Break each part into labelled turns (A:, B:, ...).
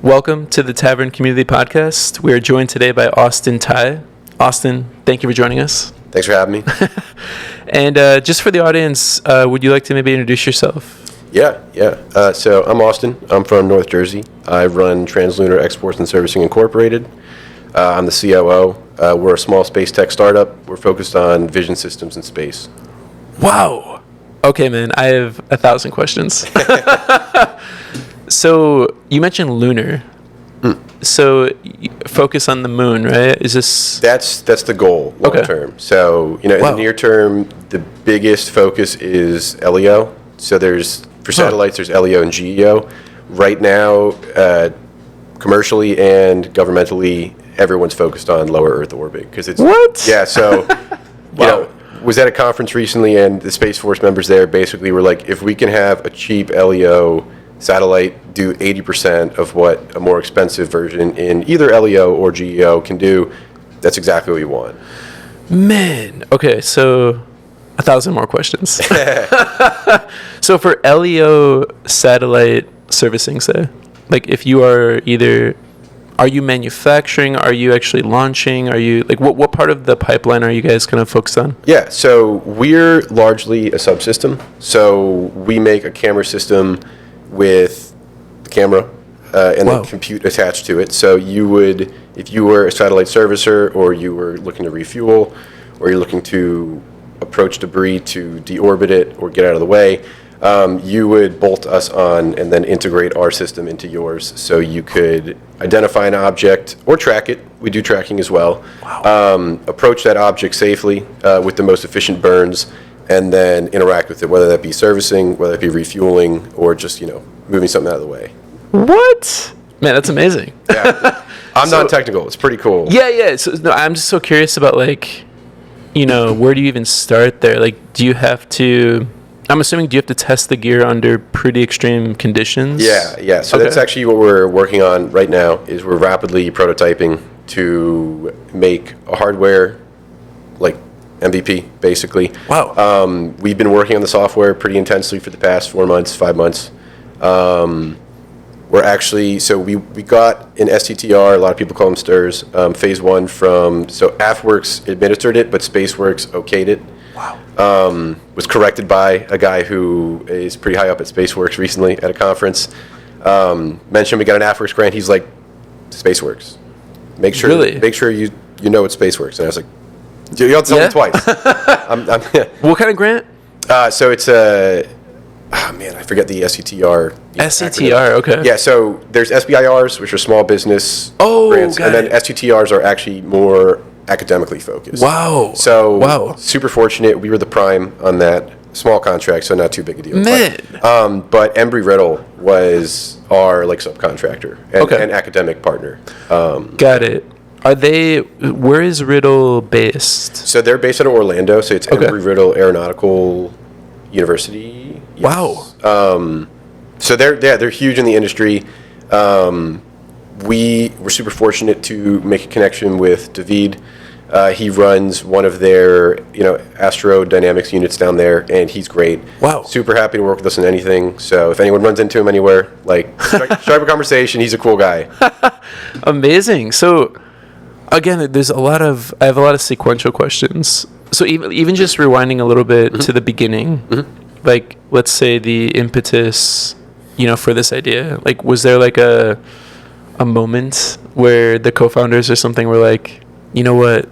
A: Welcome to the Tavern Community Podcast. We are joined today by Auston Tighe. Auston, thank you for joining us.
B: Thanks for having me.
A: And just for the audience, would you like to maybe introduce yourself?
B: Yeah. So I'm Auston. I'm from North Jersey. I run Translunar Exports and Servicing Incorporated. I'm the COO. We're a small space tech startup. We're focused on vision systems in space.
A: Wow. Okay, man. I have 1,000 questions. So you mentioned lunar. So focus on the moon, right? Is this...
B: That's the goal long term. So, in the near term, the biggest focus is LEO. So for satellites, there's LEO and GEO. Right now, commercially and governmentally, everyone's focused on lower Earth orbit because it's...
A: What?
B: Yeah, so, was at a conference recently, and the Space Force members there basically were like, if we can have a cheap LEO satellite do 80% of what a more expensive version in either LEO or GEO can do, that's exactly what we want.
A: Man. Okay, so 1,000 more questions. So for LEO satellite servicing, say, like if you are are you manufacturing? Are you actually launching? Are you what part of the pipeline are you guys kind of focused on?
B: Yeah, so we're largely a subsystem. So we make a camera system with the camera and the compute attached to it. So you would, if you were a satellite servicer or you were looking to refuel or you're looking to approach debris to deorbit it or get out of the way, you would bolt us on and then integrate our system into yours so you could identify an object or track it. We do tracking as well. Approach that object safely with the most efficient burns and then interact with it, whether that be servicing, whether that be refueling, or just, moving something out of the way.
A: What? Man, that's amazing.
B: Yeah. I'm non-technical. It's pretty cool.
A: Yeah. So, no, I'm just so curious about, where do you even start there? Do you have to... I'm assuming, do you have to test the gear under pretty extreme conditions?
B: Yeah. So that's actually what we're working on right now, is we're rapidly prototyping to make a hardware, MVP, basically.
A: Wow.
B: We've been working on the software pretty intensely for the past 5 months. We're actually, so we got an STTR, a lot of people call them STIRs, phase 1 so AFWorks administered it, but SpaceWorks okayed it.
A: Wow.
B: Was corrected by a guy who is pretty high up at SpaceWorks recently at a conference. Mentioned we got an AFWorks grant. He's like, SpaceWorks. Make sure you know it's SpaceWorks. And I was like, you don't tell me twice.
A: What kind of grant?
B: So it's I forget the SCTR.
A: SCTR, okay.
B: Yeah, so there's SBIRs, which are small business grants, and then STTRs are actually more academically focused.
A: Wow.
B: So super fortunate. We were the prime on that small contract, so not too big a deal.
A: Man.
B: But Embry-Riddle was our subcontractor and academic partner.
A: Got it. Where is Riddle based?
B: So they're based out of Orlando, so it's Embry-Riddle Aeronautical University. Yes.
A: Wow.
B: So they're huge in the industry. We were super fortunate to make a connection with David. He runs one of their, astrodynamics units down there, and he's great.
A: Wow.
B: Super happy to work with us on anything. So if anyone runs into him anywhere, strike a conversation. He's a cool guy.
A: Amazing. So again, I have a lot of sequential questions. So even just rewinding a little bit to the beginning, let's say the impetus, for this idea, was there a moment where the co-founders or something were like, you know what,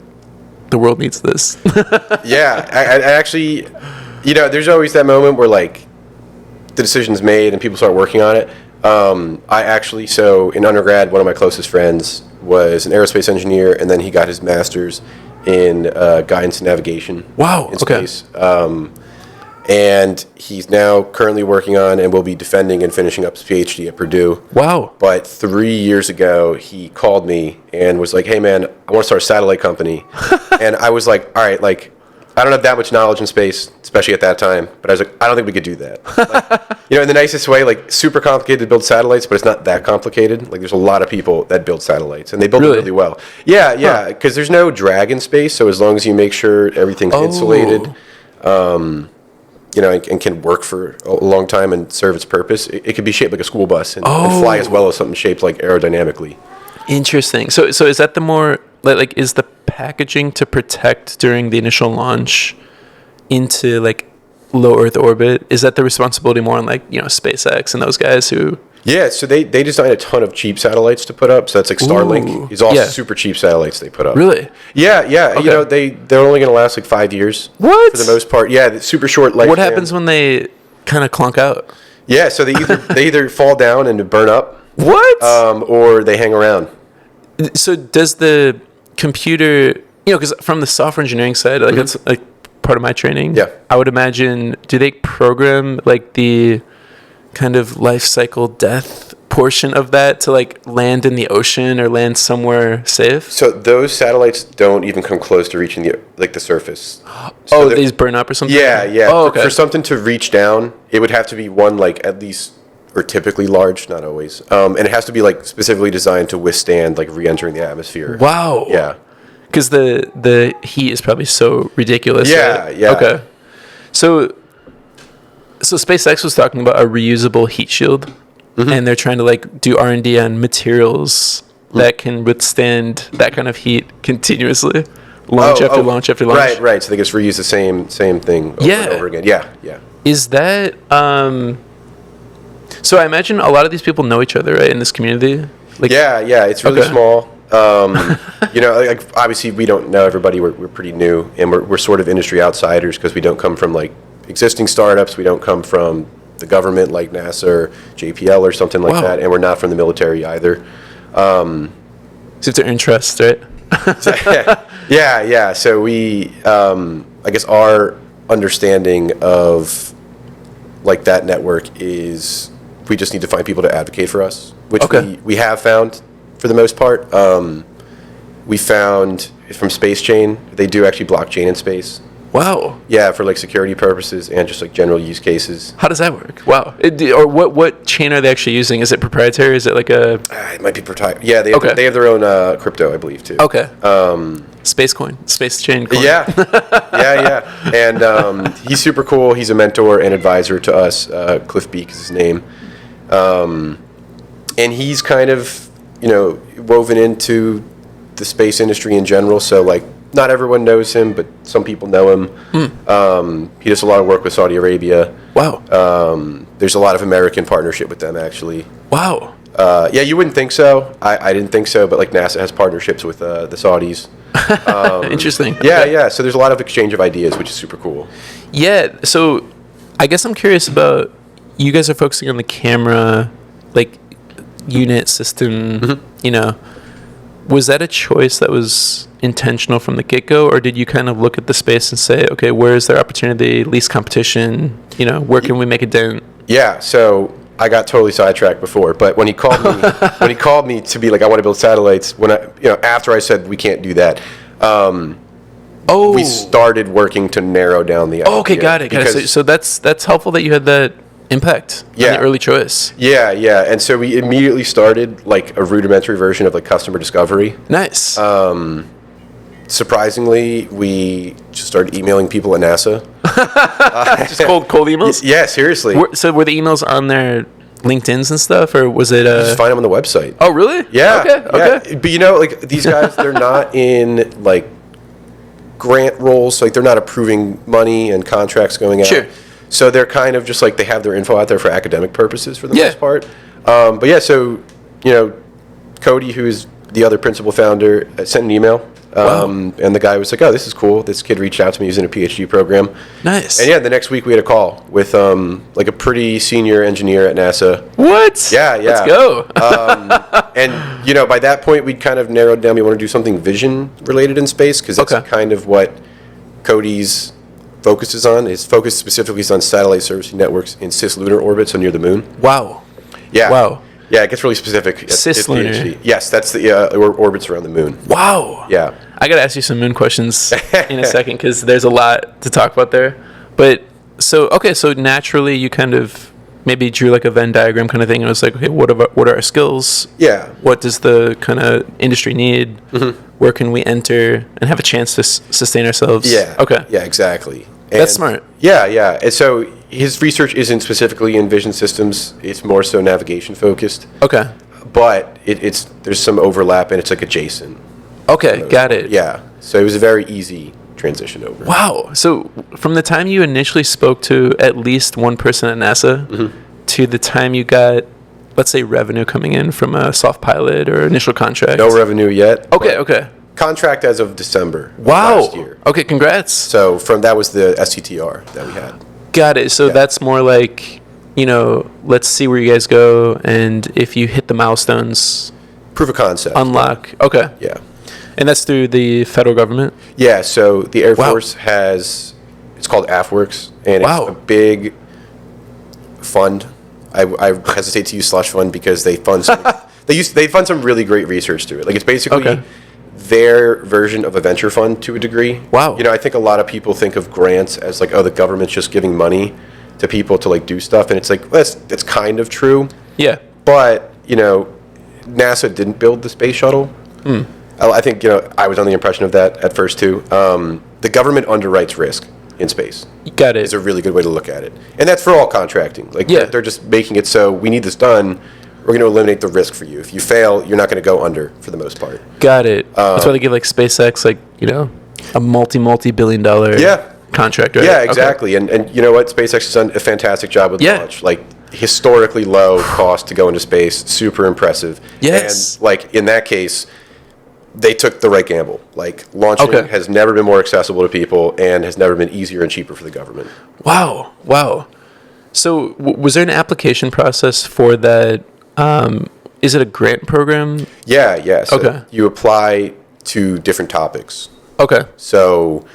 A: the world needs this?
B: Yeah, I actually, there's always that moment where the decision's made and people start working on it. So in undergrad, one of my closest friends was an aerospace engineer, and then he got his master's in guidance and navigation.
A: Wow.
B: In space. And he's now currently working on and will be defending and finishing up his PhD at Purdue.
A: Wow.
B: But 3 years ago, he called me and was like, hey, man, I want to start a satellite company. And I was like, all right, I don't have that much knowledge in space, especially at that time. But I was like, I don't think we could do that. In the nicest way, super complicated to build satellites, but it's not that complicated. There's a lot of people that build satellites, and they build it really well. Yeah, because there's no drag in space, so as long as you make sure everything's insulated, and can work for a long time and serve its purpose. It could be shaped like a school bus and fly as well as something shaped like aerodynamically.
A: Interesting. So is that the more like is the packaging to protect during the initial launch into like low Earth orbit? Is that the responsibility more on like SpaceX and those guys who?
B: Yeah, so they designed a ton of cheap satellites to put up. So that's like Starlink. These all super cheap satellites they put up.
A: Really?
B: Yeah. Okay. They're only going to last like 5 years.
A: What?
B: For the most part. Yeah, super short lifespan.
A: What happens when they kind of clunk out?
B: Yeah, so they either fall down and burn up.
A: What?
B: Or they hang around.
A: So does the computer, because from the software engineering side, like that's like part of my training.
B: Yeah.
A: I would imagine, do they program like the kind of life cycle death portion of that to like land in the ocean or land somewhere safe?
B: So those satellites don't even come close to reaching the surface. So
A: they just burn up or something?
B: Yeah.
A: Oh, okay.
B: For something to reach down, it would have to be one like at least, or typically large, not always. And it has to be like specifically designed to withstand like re-entering the atmosphere.
A: Wow.
B: Yeah.
A: Because the heat is probably so ridiculous.
B: Yeah,
A: right?
B: yeah.
A: Okay. So SpaceX was talking about a reusable heat shield, and they're trying to like do R&D on materials that can withstand that kind of heat continuously, launch after launch after launch.
B: Right. So they just reuse the same thing over and over again. Yeah.
A: Is that so I imagine a lot of these people know each other, right, in this community? Like,
B: yeah, it's really small. Like obviously we don't know everybody. We're pretty new, and we're sort of industry outsiders because we don't come from like existing startups. We don't come from the government like NASA or JPL or something like that, and we're not from the military either.
A: So it's their interest, right?
B: Yeah. So we, I guess our understanding of like that network is we just need to find people to advocate for us, which we have found for the most part. We found from Space Chain, they do actually blockchain in space.
A: Wow.
B: Yeah, for like security purposes and just like general use cases.
A: How does that work? Wow. Or what chain are they actually using? Is it proprietary? Is it like a...
B: It might be proprietary. Yeah, they have their own crypto, I believe, too.
A: Okay. Space coin. Space chain coin.
B: Yeah. And he's super cool. He's a mentor and advisor to us. Cliff Beak is his name. And he's kind of, woven into the space industry in general. So, like, not everyone knows him, but some people know him. He does a lot of work with Saudi Arabia.
A: Wow.
B: There's a lot of American partnership with them, actually.
A: Wow.
B: Yeah, you wouldn't think so. I didn't think so, but like NASA has partnerships with the Saudis.
A: Interesting.
B: Yeah. So there's a lot of exchange of ideas, which is super cool.
A: Yeah. So I guess I'm curious about, you guys are focusing on the camera, like unit system, was that a choice that was intentional from the get-go, or did you kind of look at the space and say, okay, where is there opportunity, least competition, where can we make a dent? Yeah,
B: so I got totally sidetracked before, but when he called me to be like, I want to build satellites, after I said we can't do that, we started working to narrow down the idea.
A: Okay, got it. So that's helpful that you had that impact on the early choice.
B: Yeah. And so we immediately started like a rudimentary version of like customer discovery.
A: Nice.
B: Surprisingly, we just started emailing people at NASA.
A: Just cold emails?
B: Yeah, seriously.
A: So were the emails on their LinkedIn's and stuff, or was it...
B: You just find them on the website.
A: Oh, really?
B: Yeah.
A: Okay.
B: But like these guys, they're not in like grant roles. Like they're not approving money and contracts going out.
A: Sure.
B: So they're kind of just like they have their info out there for academic purposes for the most part. But yeah, so, Cody, who is the other principal founder, sent an email. And the guy was like, oh, this is cool. This kid reached out to me. He was in a PhD program. Nice. And yeah, the next week we had a call with like a pretty senior engineer at NASA.
A: What?
B: Yeah.
A: Let's go.
B: And, by that point, we'd kind of narrowed down. We want to do something vision related in space because that's kind of what Cody's focus is on. His focus specifically is on satellite servicing networks in cislunar orbit, so near the moon.
A: Wow.
B: Yeah.
A: Wow.
B: Yeah, it gets really specific.
A: Cislunar.
B: Yes, that's the orbits around the moon.
A: Wow.
B: Yeah.
A: I got to ask you some moon questions in a second because there's a lot to talk about there. But so naturally you kind of maybe drew like a Venn diagram kind of thing and was like, okay, what are our skills?
B: Yeah.
A: What does the kind of industry need? Mm-hmm. Where can we enter and have a chance to sustain ourselves?
B: Yeah.
A: Okay.
B: Yeah, exactly.
A: That's smart.
B: Yeah, yeah. And so his research isn't specifically in vision systems. It's more so navigation focused.
A: Okay.
B: But it's there's some overlap, and it's like adjacent.
A: Okay, got it.
B: Yeah. So it was a very easy transition over.
A: Wow. So from the time you initially spoke to at least one person at NASA to the time you got, let's say, revenue coming in from a soft pilot or initial contract.
B: No revenue yet.
A: Okay.
B: Contract as of December.
A: Wow.
B: Last year.
A: Okay, congrats.
B: So that was the STTR that we had.
A: Got it. So that's more like, let's see where you guys go, and if you hit the milestones,
B: Proof of concept.
A: unlock. Okay.
B: Yeah.
A: And that's through the federal government?
B: Yeah, so the Air Force has, it's called AFWorks, and it's a big fund. I hesitate to use slush fund because they fund some, they fund some really great research through it. Like, it's basically their version of a venture fund to a degree.
A: Wow.
B: I think a lot of people think of grants as like, oh, the government's just giving money to people to like do stuff, and it's like, well, that's kind of true.
A: Yeah.
B: But, NASA didn't build the space shuttle. I think, I was under the impression of that at first too. The government underwrites risk in space.
A: Got it.
B: Is a really good way to look at it. And that's for all contracting. Like, they're just making it so we need this done. We're going to eliminate the risk for you. If you fail, you're not going to go under for the most part.
A: Got it. That's why they give like SpaceX, like, a multi-billion-dollar contract, right?
B: Yeah, exactly. Okay. And you know what? SpaceX has done a fantastic job with launch. Like, historically low cost to go into space. Super impressive.
A: Yes.
B: And like, in that case, they took the right gamble. Like, launching has never been more accessible to people and has never been easier and cheaper for the government.
A: Wow. So was there an application process for that? Is it a grant program?
B: Yeah. So you apply to different topics.
A: Okay.
B: So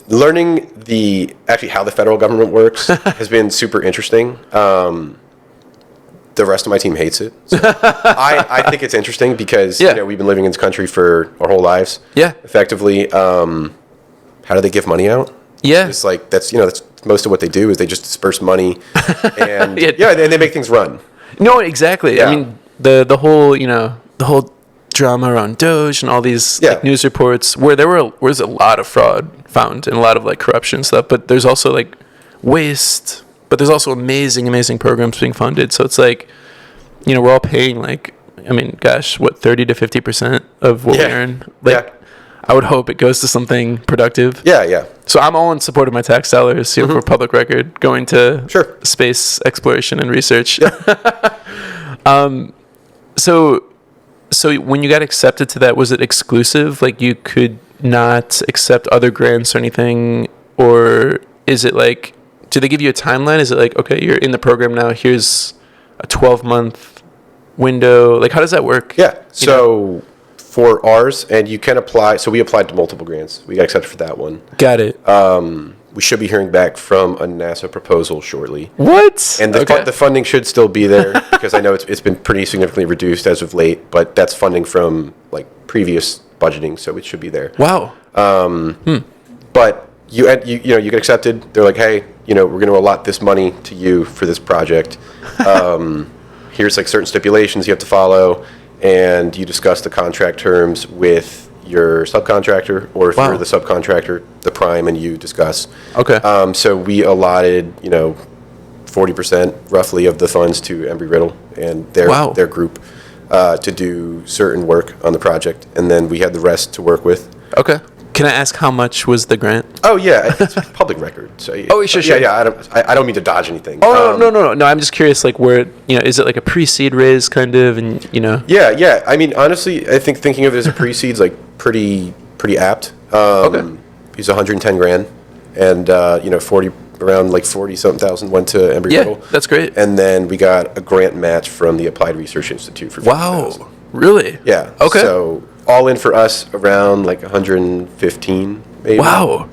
B: learning how the federal government works has been super interesting. The rest of my team hates it. So I think it's interesting because we've been living in this country for our whole lives. Yeah. Effectively, how do they give money out? Yeah. It's like that's most of what they do is they just disperse money, and and they make things run.
A: No, exactly. Yeah. I mean the whole drama around Doge and all these like, news reports where there was a lot of fraud found and a lot of like corruption stuff, but there's also like waste. But there's also amazing programs being funded. So it's like, we're all paying like, 30 to 50% of what we earn. Like, I would hope it goes to something productive. Yeah. So I'm all in support of my tax dollars, for public record, going to space exploration and research. So when you got accepted to that, was it exclusive? Like, you could not accept other grants or anything? Or is it like, do they give you a timeline? Is it like, okay, you're in the program now, here's a 12-month window? Like, how does that work?
B: Yeah. So for ours, and you can apply. So we applied to multiple grants. We got accepted for that one.
A: Got it.
B: We should be hearing back from a NASA proposal shortly.
A: What?
B: And the funding should still be there because I know it's been pretty significantly reduced as of late, but that's funding from like previous budgeting, so it should be there.
A: Wow.
B: But you get accepted. They're like, hey, we're going to allot this money to you for this project. Here's like certain stipulations you have to follow, and you discuss the contract terms with your subcontractor, or if you're the subcontractor, the prime, and you discuss. Okay. So we allotted, 40% roughly of the funds to Embry-Riddle and their group to do certain work on the project, and then we had the rest to work with.
A: Okay. Can I ask how much was the grant?
B: Oh yeah, it's public record. So
A: sure.
B: Yeah. I don't mean to dodge anything.
A: Oh no. I'm just curious, like, where is it like a pre-seed raise kind of, and
B: Yeah. I mean, honestly, I think thinking of it as a pre-seed's like pretty apt. Okay. He's 110 grand, and 40 something thousand went to Embry-Riddle.
A: Yeah, that's great.
B: And then we got a grant match from the Applied Research Institute for 50,000.
A: Wow, really?
B: Yeah. Okay. So all in for us around like 115 maybe.
A: Wow.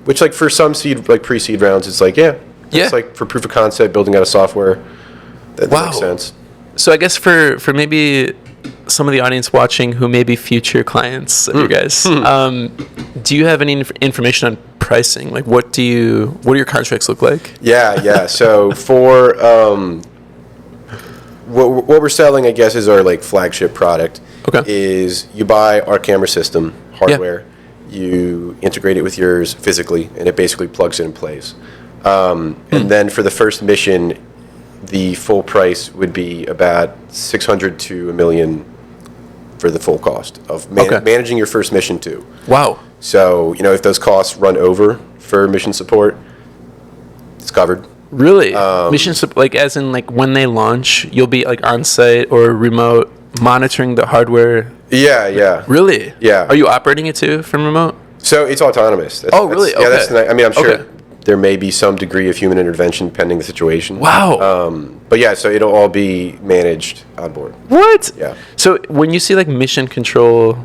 B: Which like for some pre-seed rounds, it's like it's like for proof of concept, building out a software. That makes sense.
A: So I guess for maybe some of the audience watching who may be future clients of you guys, do you have any information on pricing? Like, what do your contracts look like?
B: Yeah. So for what we're selling, I guess, is our like flagship product. Okay. Is you buy our camera system hardware, you integrate it with yours physically, and it basically plugs in and plays. And then for the first mission, the full price would be about $600 to $1 million for the full cost of managing your first mission too.
A: Wow.
B: So, if those costs run over for mission support, it's covered.
A: Really? As in when they launch, you'll be on site or remote monitoring the hardware.
B: Yeah.
A: Really?
B: Yeah.
A: Are you operating it too from remote?
B: So it's autonomous.
A: Really?
B: Yeah,
A: Okay.
B: I'm sure there may be some degree of human intervention pending the situation.
A: Wow.
B: But yeah, so it'll all be managed on board.
A: What?
B: Yeah.
A: So when you see mission control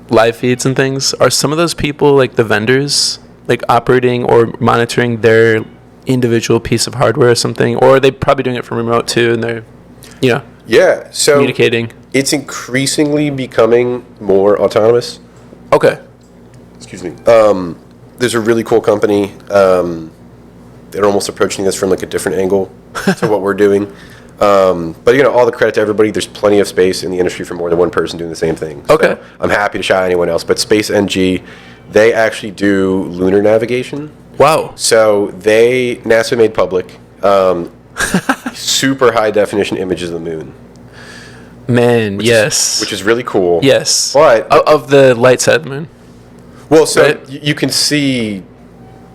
A: live feeds and things, are some of those people the vendors operating or monitoring their individual piece of hardware or something, or are they probably doing it from remote too, and they're
B: Yeah, so
A: communicating? It's
B: increasingly becoming more autonomous.
A: Okay.
B: Excuse me. There's a really cool company. They're almost approaching this from a different angle to what we're doing. But all the credit to everybody. There's plenty of space in the industry for more than one person doing the same thing.
A: Okay.
B: So I'm happy to shout out anyone else. But Space NG, they actually do lunar navigation.
A: Wow.
B: So NASA made public super high definition images of the moon.
A: Man, yes.
B: Which is really cool.
A: Yes.
B: But
A: of the light side of the moon.
B: Well, so
A: right?
B: You can see,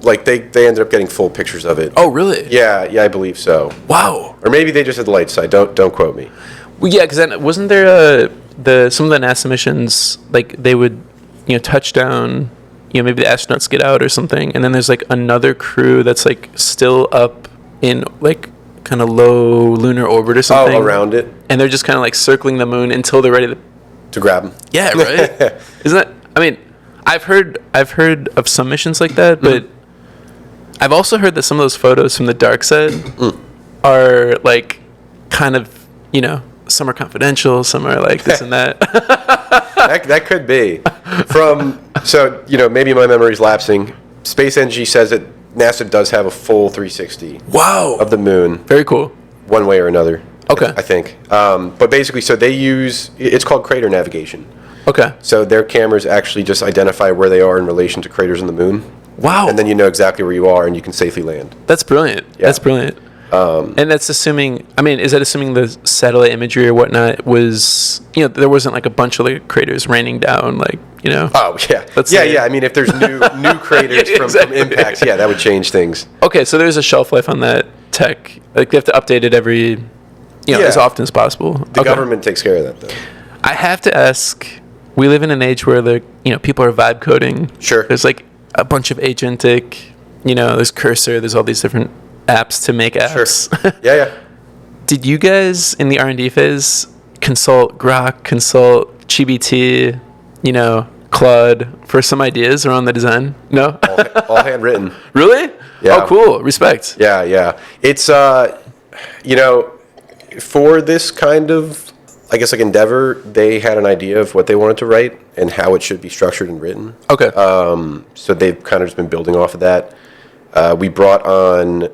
B: they ended up getting full pictures of it.
A: Oh, really?
B: Yeah, I believe so.
A: Wow.
B: Or maybe they just had the light side. Don't quote me.
A: Well, yeah, because then wasn't there some of the NASA missions they would touch down, maybe the astronauts get out or something, and then there's another crew that's still up in kind of low lunar orbit or something.
B: Oh, around it,
A: and they're just kind of circling the moon until they're ready
B: to grab them.
A: Yeah, right. Isn't that? I mean, I've heard of some missions like that, but I've also heard that some of those photos from the dark side are kind of some are confidential, some are this and that.
B: that could be maybe my memory's lapsing. Space NG says that NASA does have a full 360.
A: Wow.
B: Of the moon.
A: Very cool.
B: One way or another.
A: Okay.
B: I think. But basically, so they use it's called crater navigation.
A: Okay.
B: So their cameras actually just identify where they are in relation to craters on the moon.
A: Wow.
B: And then you know exactly where you are and you can safely land.
A: That's brilliant. Yeah. That's brilliant. And that's assuming, is that assuming the satellite imagery or whatnot was, there wasn't a bunch of craters raining down,
B: Oh, yeah. Yeah. If there's new craters from impacts, that would change things.
A: Okay, so there's a shelf life on that tech. They have to update it every, as often as possible.
B: The government takes care of that, though.
A: I have to ask, we live in an age where people are vibe coding.
B: Sure.
A: There's a bunch of agentic, there's Cursor, there's all these different apps to make apps.
B: Sure. Yeah.
A: Did you guys in the R&D phase consult Grok, consult GBT, Claude for some ideas around the design? No?
B: all handwritten.
A: Really?
B: Yeah.
A: Oh, cool. Respect.
B: Yeah. It's, for this kind of, endeavor, they had an idea of what they wanted to write and how it should be structured and written.
A: Okay.
B: So they've kind of just been building off of that. We brought on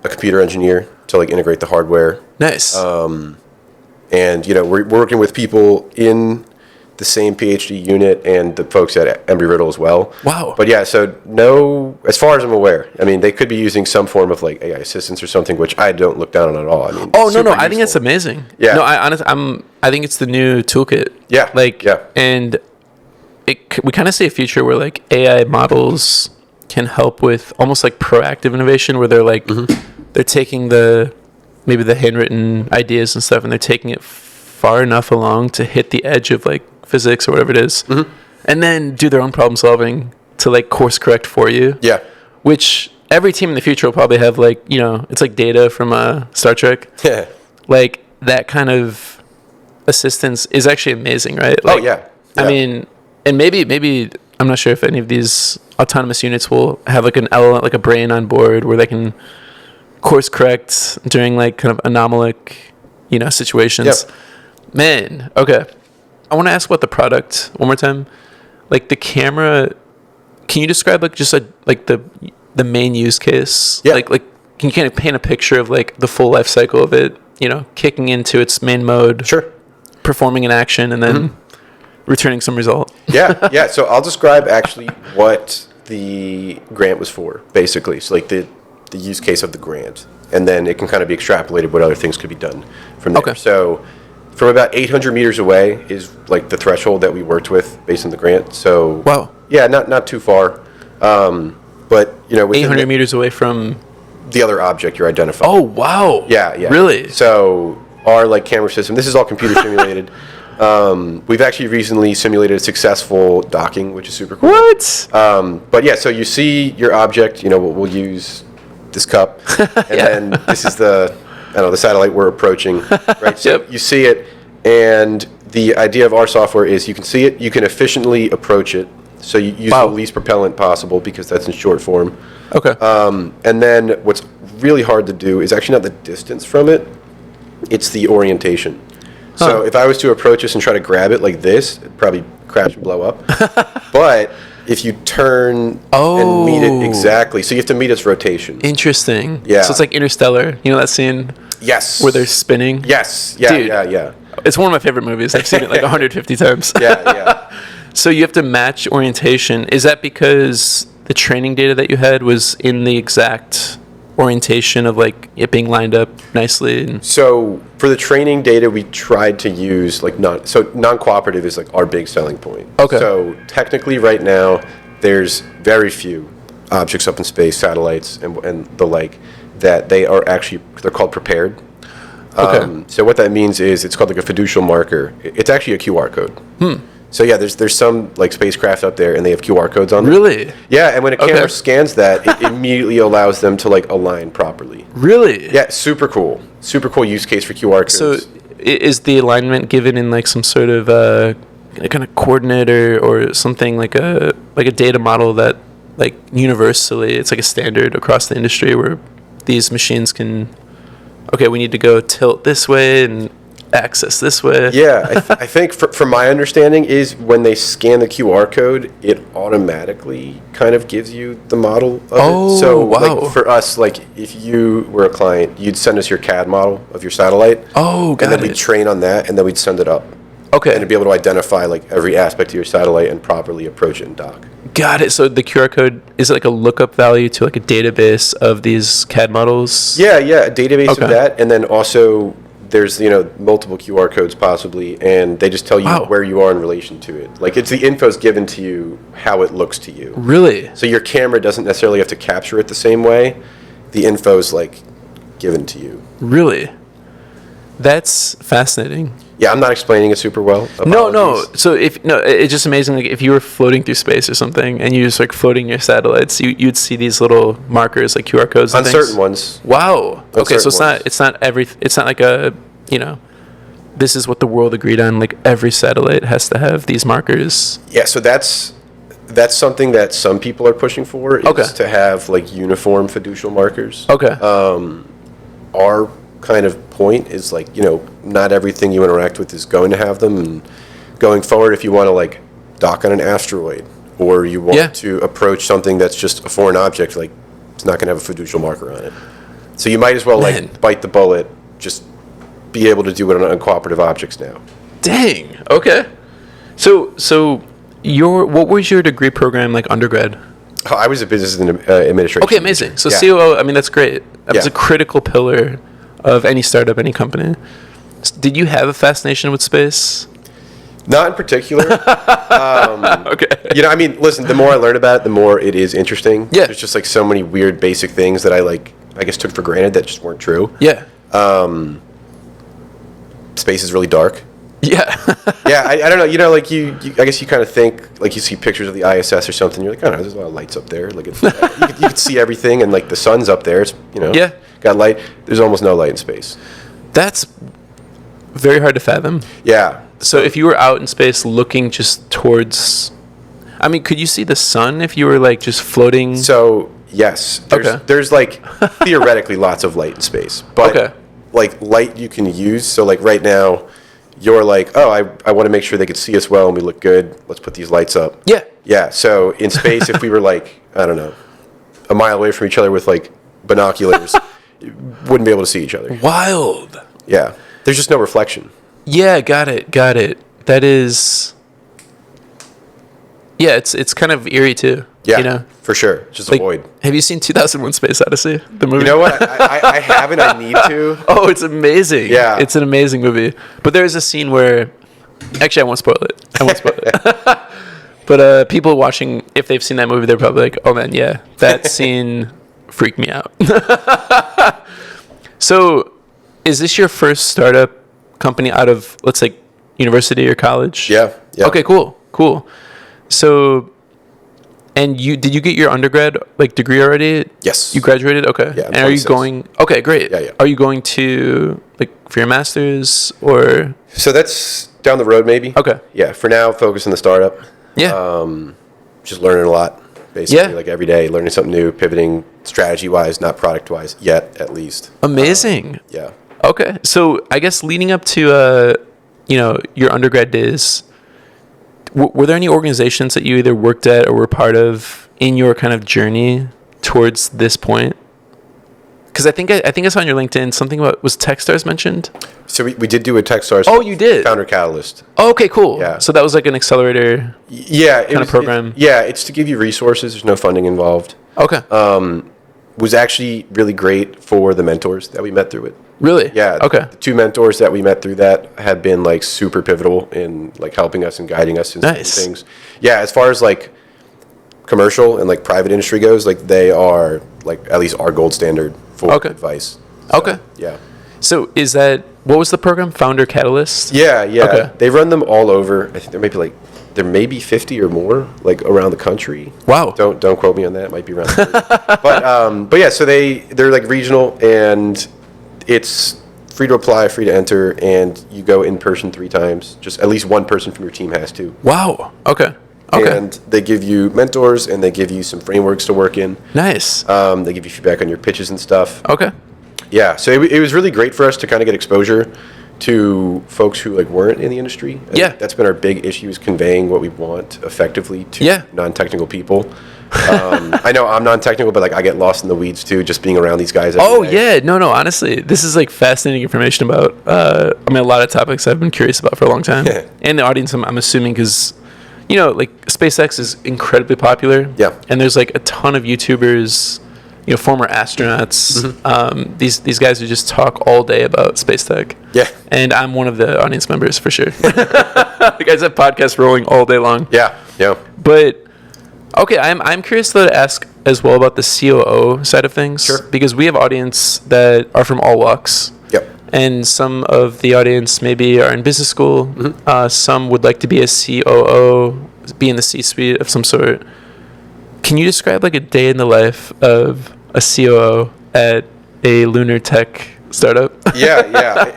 B: a computer engineer to integrate the hardware.
A: Nice.
B: And we're working with people in the same PhD unit and the folks at Embry-Riddle as well.
A: Wow.
B: But yeah, so as far as I'm aware, they could be using some form of AI assistance or something, which I don't look down on at all.
A: No, I think it's amazing.
B: Yeah.
A: No, I think it's the new toolkit.
B: Yeah.
A: And we kind of see a future where AI models can help with almost proactive innovation, where they're they're taking maybe the handwritten ideas and stuff, and they're taking it far enough along to hit the edge of physics or whatever it is, and then do their own problem solving to course correct for you.
B: Yeah.
A: Which every team in the future will probably have it's Data from Star Trek.
B: Yeah.
A: That kind of assistance is actually amazing, right?
B: Oh yeah.
A: And maybe I'm not sure if any of these autonomous units will have an LLM, a brain on board where they can course correct during kind of anomalic, situations.
B: Yep.
A: Man, okay. I want to ask about the product one more time. The camera, can you describe just the main use case?
B: Yeah.
A: Can you kind of paint a picture of the full life cycle of it, kicking into its main mode?
B: Sure.
A: Performing an action and then returning some result.
B: Yeah. So I'll describe actually what the grant was for, basically. So like the use case of the grant, and then it can kind of be extrapolated what other things could be done from there.
A: Okay.
B: So from about 800 meters away is like the threshold that we worked with based on the grant. So
A: Wow.
B: Yeah, not too far. But within
A: 800 meters away from
B: the other object you're identifying.
A: Oh, wow.
B: Yeah.
A: Really?
B: So our camera system, this is all computer simulated. We've actually recently simulated a successful docking, which is super cool.
A: What?
B: But yeah, so you see your object, we'll use this cup, and then this is the satellite we're approaching, right? So you see it, and the idea of our software is you can see it, you can efficiently approach it, so you use the least propellant possible because that's in short form.
A: Okay.
B: And then what's really hard to do is actually not the distance from it, it's the orientation. So if I was to approach this and try to grab it like this, it'd probably crash and blow up. But if you turn and meet it exactly, so you have to meet its rotation.
A: Interesting.
B: Yeah.
A: So it's like Interstellar. You know that scene?
B: Yes.
A: Where they're spinning?
B: Yes. Yeah,
A: Dude,
B: yeah.
A: It's one of my favorite movies. I've seen it like 150 times.
B: Yeah.
A: So you have to match orientation. Is that because the training data that you had was in the exact orientation of like it being lined up nicely? And
B: so for the training data, we tried to use non-cooperative is like our big selling point.
A: Okay.
B: So technically right now, there's very few objects up in space, satellites and the like, that they're called prepared.
A: Okay.
B: So what that means is it's called like a fiducial marker. It's actually a QR code. So yeah, there's some like spacecraft up there and they have QR codes on them.
A: Really?
B: Yeah, and when a camera scans that, it immediately allows them to like align properly.
A: Really?
B: Yeah, super cool. Super cool use case for QR codes.
A: So is the alignment given in like some sort of kind of coordinate or something like a data model that like universally it's like a standard across the industry where these machines can, we need to go tilt this way and access this way?
B: Yeah, I think from my understanding is when they scan the QR code, it automatically kind of gives you the model of it. So like for us, like if you were a client, you'd send us your CAD model of your satellite.
A: Oh, got it.
B: And then we'd train on that, and then we'd send it up.
A: Okay.
B: And it'd be able to identify like every aspect of your satellite and properly approach it and dock.
A: Got it. So the QR code, is it like a lookup value to like a database of these CAD models?
B: Yeah, a database of that, and then also there's multiple QR codes possibly, and they just tell you where you are in relation to it. Like it's the info's given to you how it looks to you.
A: Really?
B: So your camera doesn't necessarily have to capture it the same way. The info's like given to you.
A: Really? That's fascinating.
B: Yeah, I'm not explaining it super well.
A: No. So it's just amazing. Like if you were floating through space or something, and you just like floating your satellites, you'd see these little markers like QR codes
B: on certain ones.
A: Wow. Okay, so it's not like a this is what the world agreed on. Like every satellite has to have these markers.
B: Yeah. So that's something that some people are pushing for. Is to have like uniform fiducial markers.
A: Okay.
B: Our kind of point is like not everything you interact with is going to have them, and going forward if you want to like dock on an asteroid or you want to approach something that's just a foreign object, like it's not going to have a fiducial marker on it, so you might as well like bite the bullet, just be able to do it on uncooperative objects now.
A: Dang. Okay. So what was your degree program like undergrad?
B: I was a business administration.
A: Okay, amazing. So COO, I mean that's great. That was a critical pillar of any startup, any company. Did you have a fascination with space?
B: Not in particular.
A: Okay.
B: I mean, listen, the more I learn about it, the more it is interesting.
A: Yeah.
B: There's just like so many weird basic things that I guess took for granted that just weren't true.
A: Yeah.
B: Space is really dark.
A: Yeah.
B: Yeah, I don't know. Like you I guess you kind of think like you see pictures of the ISS or something. You're like, oh no, there's a lot of lights up there. Like you can see everything, and like the sun's up there. It's got light. There's almost no light in space.
A: That's very hard to fathom.
B: Yeah.
A: So if you were out in space looking just towards, I mean, could you see the sun if you were like just floating?
B: So yes, there's like theoretically lots of light in space, but like light you can use. So like right now, you're like, oh, I want to make sure they can see us well and we look good. Let's put these lights up.
A: Yeah.
B: Yeah. So in space, if we were like, I don't know, a mile away from each other with like binoculars, you wouldn't be able to see each other.
A: Wild.
B: Yeah. There's just no reflection.
A: Yeah, got it. That is Yeah, it's kind of eerie too.
B: Yeah,
A: you know,
B: for sure. Just
A: like,
B: avoid.
A: have you seen 2001: Space Odyssey? The movie.
B: You know what? I haven't. I need to.
A: Oh, it's amazing.
B: Yeah.
A: It's an amazing movie. But there's a scene where, actually, I won't spoil it. But people watching, if they've seen that movie, they're probably like, oh man, yeah, that scene freaked me out. So, is this your first startup company out of, let's say, university or college?
B: Yeah.
A: Okay, cool. So, and did you get your undergrad degree already?
B: Yes.
A: You graduated? Okay.
B: Yeah.
A: And are you going? Okay, great.
B: Yeah.
A: Are you going to for your master's or?
B: So that's down the road, maybe.
A: Okay.
B: Yeah. For now, focus on the startup.
A: Yeah.
B: Just learning a lot, basically.
A: Yeah.
B: Like every day, learning something new, pivoting strategy-wise, not product-wise yet, at least.
A: Amazing.
B: Yeah.
A: Okay. So I guess leading up to your undergrad days, were there any organizations that you either worked at or were part of in your kind of journey towards this point? Because I think I saw on your LinkedIn something about, was Techstars mentioned?
B: So we did do a Techstars.
A: Oh, you did?
B: Founder Catalyst.
A: Oh, okay, cool.
B: Yeah.
A: So that was like an accelerator kind of program.
B: It's to give you resources. There's no funding involved.
A: Okay.
B: Was actually really great for the mentors that we met through it.
A: Really?
B: Yeah.
A: Okay.
B: The two mentors that we met through that have been like super pivotal in like helping us and guiding us in certain things. Yeah. As far as like commercial and like private industry goes, like they are like at least our gold standard for advice. So,
A: okay.
B: Yeah.
A: So is that, what was the program? Founder Catalyst?
B: Yeah.
A: Okay.
B: They run them all over. I think there may be 50 or more like around the country.
A: Wow.
B: Don't quote me on that. It might be around 30. But yeah, so they're like regional, and it's free to apply, free to enter, and you go in person 3 times. Just at least one person from your team has to.
A: Wow. Okay.
B: And they give you mentors, and they give you some frameworks to work in.
A: Nice.
B: They give you feedback on your pitches and stuff.
A: Okay.
B: Yeah, so it was really great for us to kind of get exposure to folks who like weren't in the industry.
A: Yeah.
B: That's been our big issue, is conveying what we want effectively to non-technical people. I know I'm non-technical, but like I get lost in the weeds too, just being around these guys.
A: Oh yeah, no, honestly, this is like fascinating information about. A lot of topics I've been curious about for a long time, and the audience, I'm assuming, because like SpaceX is incredibly popular.
B: Yeah,
A: and there's like a ton of YouTubers, former astronauts, these guys who just talk all day about space tech.
B: Yeah,
A: and I'm one of the audience members for sure. The guys have podcasts rolling all day long.
B: Yeah.
A: But okay, I'm curious though to ask as well about the COO side of things.
B: Sure.
A: Because we have audience that are from all walks.
B: Yep.
A: And some of the audience maybe are in business school. Some would like to be a COO, be in the C-suite of some sort. Can you describe like a day in the life of a COO at a lunar tech startup?
B: Yeah.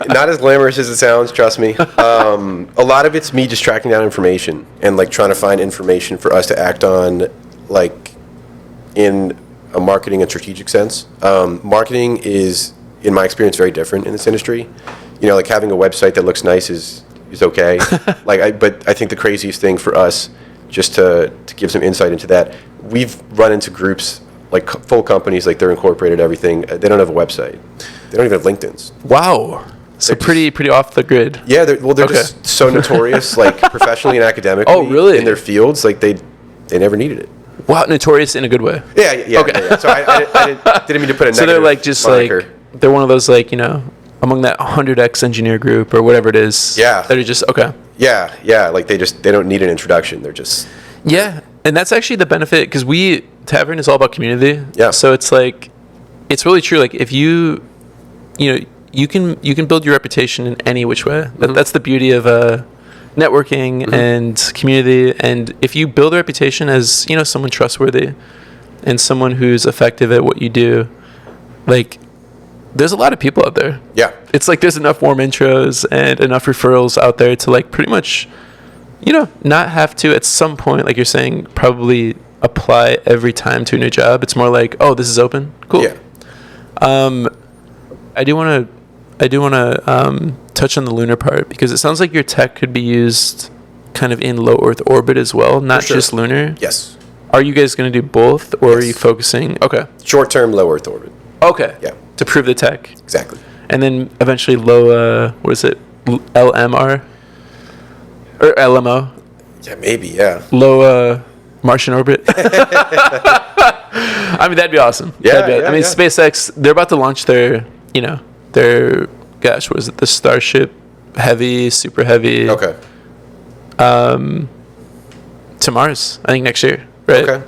B: Not as glamorous as it sounds, trust me. A lot of it's me just tracking down information and like trying to find information for us to act on, like in a marketing and strategic sense. Marketing is, in my experience, very different in this industry. Like having a website that looks nice is okay. But I think the craziest thing for us, just to give some insight into that, we've run into groups like full companies, like they're incorporated, everything. They don't have a website. They don't even have LinkedIn's.
A: Wow. So pretty off the grid.
B: Yeah, they're just so notorious, like professionally and academically.
A: Oh, really?
B: In their fields, like they never needed it.
A: Wow, notorious in a good way.
B: Yeah.
A: Okay.
B: Yeah. So I didn't mean to put a negative.
A: So they're like just moniker. Like they're one of those like among that 100x engineer group or whatever it is.
B: Yeah.
A: That are just okay.
B: Yeah. Like they don't need an introduction. They're just.
A: Yeah, and that's actually the benefit, because Tavern is all about community.
B: Yeah.
A: So it's like, it's really true. Like if you can build your reputation in any which way. That's the beauty of networking and community. And if you build a reputation as someone trustworthy and someone who's effective at what you do, like there's a lot of people out there.
B: Yeah.
A: It's like there's enough warm intros and enough referrals out there to like pretty much, not have to at some point, like you're saying, probably apply every time to a new job. It's more like, oh, this is open. Cool.
B: Yeah.
A: I do want to touch on the lunar part, because it sounds like your tech could be used kind of in low Earth orbit as well, not just lunar.
B: Yes.
A: Are you guys going to do both, or are you focusing? Okay.
B: Short-term low Earth orbit.
A: Okay.
B: Yeah.
A: To prove the tech.
B: Exactly.
A: And then eventually low, what is it? LMR? Or LMO?
B: Yeah, maybe, yeah.
A: Low, Martian orbit. I mean, that'd be awesome.
B: Yeah,
A: I mean, SpaceX, they're about to launch their, gosh, what is it? The Starship Heavy, Super Heavy.
B: Okay.
A: To Mars, I think next year, right?
B: Okay.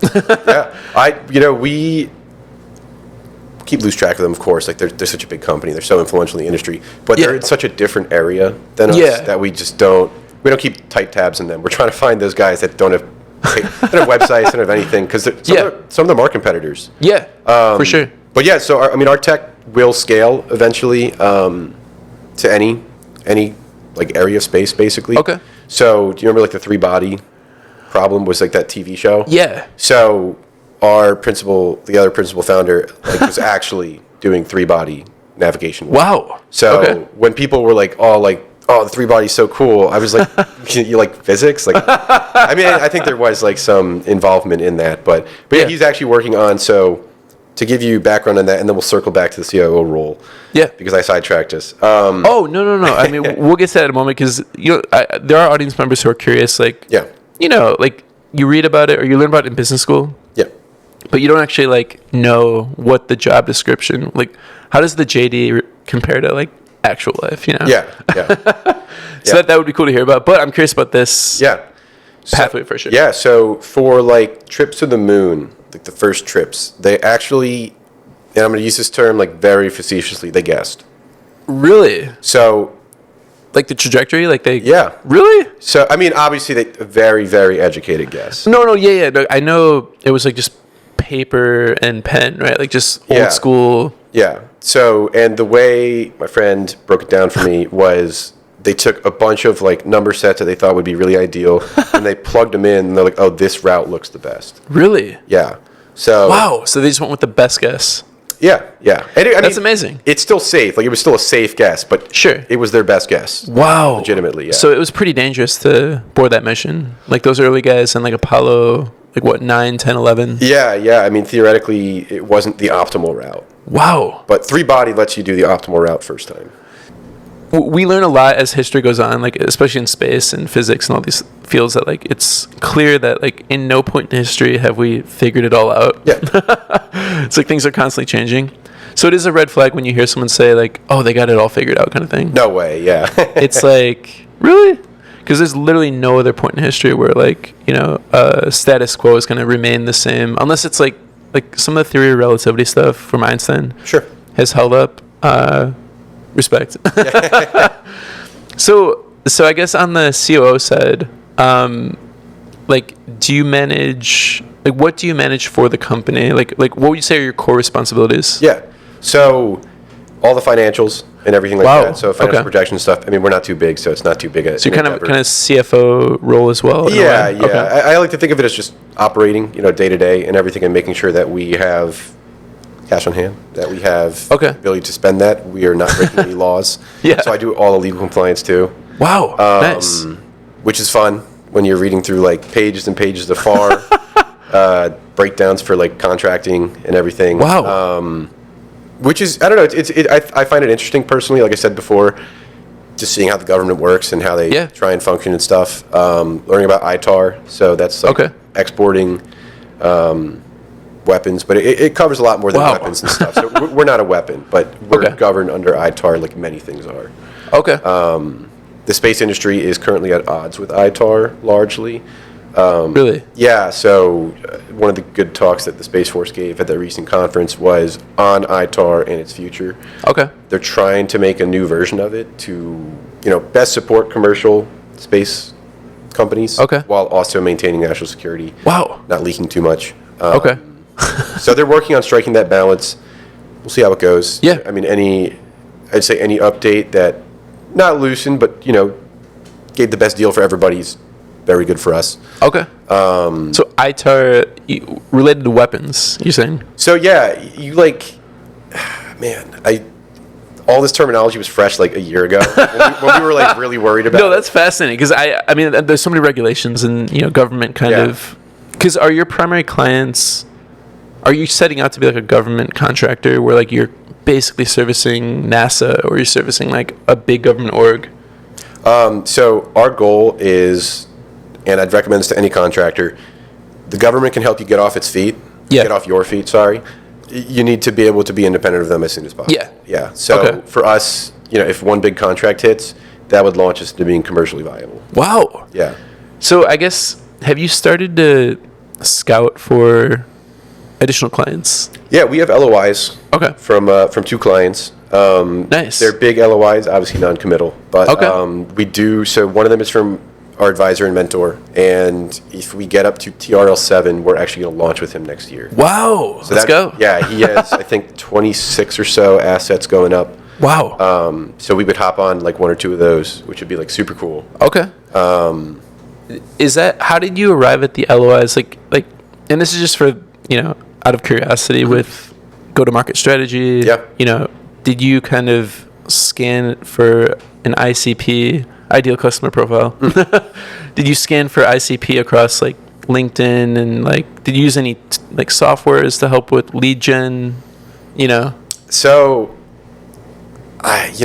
B: Yeah. We keep lose track of them, of course. Like, they're such a big company. They're so influential in the industry. But they're in such a different area than us that we just don't keep tight tabs in them. We're trying to find those guys that don't have websites, don't have anything, because some of them are competitors.
A: Yeah, for sure.
B: But yeah, so our tech will scale eventually to any like area of space, basically.
A: Okay.
B: So do you remember like the 3-body problem was like that TV show?
A: Yeah.
B: So the other principal founder, was actually doing 3-body navigation work.
A: Wow.
B: So when people were like, oh, the 3-body's so cool, I was like, you like physics? Like, I mean, I think there was like some involvement in that, but yeah, he's actually working on, so to give you background on that, and then we'll circle back to the CIO role. Yeah. Because I sidetracked us.
A: No. I mean, we'll get to that in a moment, because, there are audience members who are curious, like, you read about it or you learn about it in business school.
B: Yeah.
A: But you don't actually, know what the job description, how does the JD compare to, actual life, Yeah. So that would be cool to hear about. But I'm curious about this pathway for sure.
B: Yeah, so for, trips to the moon, the first trips, they actually, and I'm going to use this term, very facetiously, they guessed.
A: Really?
B: So...
A: the trajectory?
B: Yeah.
A: Really?
B: So, I mean, obviously, they very, very educated guess.
A: No, yeah. No, I know it was, just paper and pen, right? Just old school.
B: Yeah. So, and the way my friend broke it down for me was they took a bunch of, number sets that they thought would be really ideal, and they plugged them in, and they're like, oh, this route looks the best.
A: Really?
B: Yeah. So...
A: Wow. So they just went with the best guess.
B: Yeah. And
A: that's amazing.
B: It's still safe. It was still a safe guess, but
A: sure,
B: it was their best guess.
A: Wow.
B: Legitimately, yeah.
A: So it was pretty dangerous to board that mission. Those early guys and Apollo, 9, 10, 11.
B: Yeah. I mean, theoretically, it wasn't the optimal route.
A: Wow.
B: But 3-body lets you do the optimal route first time.
A: We learn a lot as history goes on, especially in space and physics and all these fields, that it's clear that in no point in history have we figured it all out.
B: Yeah.
A: It's things are constantly changing. So it is a red flag when you hear someone say oh, they got it all figured out kind of thing.
B: No way, yeah.
A: It's really? Because there's literally no other point in history where status quo is going to remain the same, unless it's like some of the theory of relativity stuff from Einstein.
B: Sure.
A: Has held up. Respect. So I guess on the COO side, do you manage, what do you manage for the company? What would you say are your core responsibilities?
B: Yeah. So all the financials and everything like that. So financial projection stuff. I mean, we're not too big, so it's not too big.
A: So you're kind of CFO role as well?
B: Yeah. Okay. I like to think of it as just operating, day to day and everything, and making sure that we have cash on hand, that we have the ability to spend that. We are not breaking any laws. Yeah. So I do all the legal compliance too.
A: Wow. Nice.
B: Which is fun when you're reading through pages and pages of FAR, breakdowns for contracting and everything.
A: Wow.
B: Which is, I don't know, I find it interesting personally, like I said before, just seeing how the government works and how they try and function and stuff. Learning about ITAR, so that's exporting weapons, but it covers a lot more than weapons and stuff. So we're not a weapon, but we're governed under ITAR like many things are.
A: Okay.
B: The space industry is currently at odds with ITAR largely.
A: Really?
B: Yeah, so one of the good talks that the Space Force gave at their recent conference was on ITAR and its future.
A: Okay.
B: They're trying to make a new version of it to, best support commercial space companies while also maintaining national security.
A: Wow.
B: Not leaking too much.
A: Okay.
B: So they're working on striking that balance. We'll see how it goes.
A: Yeah.
B: I mean, I'd say any update that not loosened, but gave the best deal for everybody is very good for us.
A: Okay. So ITAR related to weapons, you're saying?
B: So yeah, all this terminology was fresh a year ago when we were really worried about.
A: No, that's fascinating because I mean, there's so many regulations and government kind of. Because are your primary clients? Are you setting out to be a government contractor where you're basically servicing NASA or you're servicing a big government org?
B: So our goal is, and I'd recommend this to any contractor, the government can help you get off its feet.
A: Yeah.
B: Get off your feet, sorry. You need to be able to be independent of them as soon as possible.
A: Yeah.
B: Yeah. So for us, if one big contract hits, that would launch us to being commercially viable.
A: Wow.
B: Yeah.
A: So I guess, have you started to scout for additional clients?
B: Yeah, we have LOIs.
A: Okay.
B: From 2 clients.
A: Nice.
B: They're big LOIs, obviously non-committal, but we do. So one of them is from our advisor and mentor, and if we get up to TRL7, we're actually going to launch with him next year.
A: Wow.
B: So
A: Let's go.
B: Yeah, he has I think 26 or so assets going up.
A: Wow.
B: So we would hop on like 1 or 2 of those, which would be like super cool.
A: Okay. Is that, how did you arrive at the LOIs? Like, and this is just for, out of curiosity with go-to-market strategy.
B: Yeah.
A: Did you kind of scan for an ICP, ideal customer profile? Did you scan for ICP across like LinkedIn, and like, did you use any like softwares to help with lead gen?
B: So, I've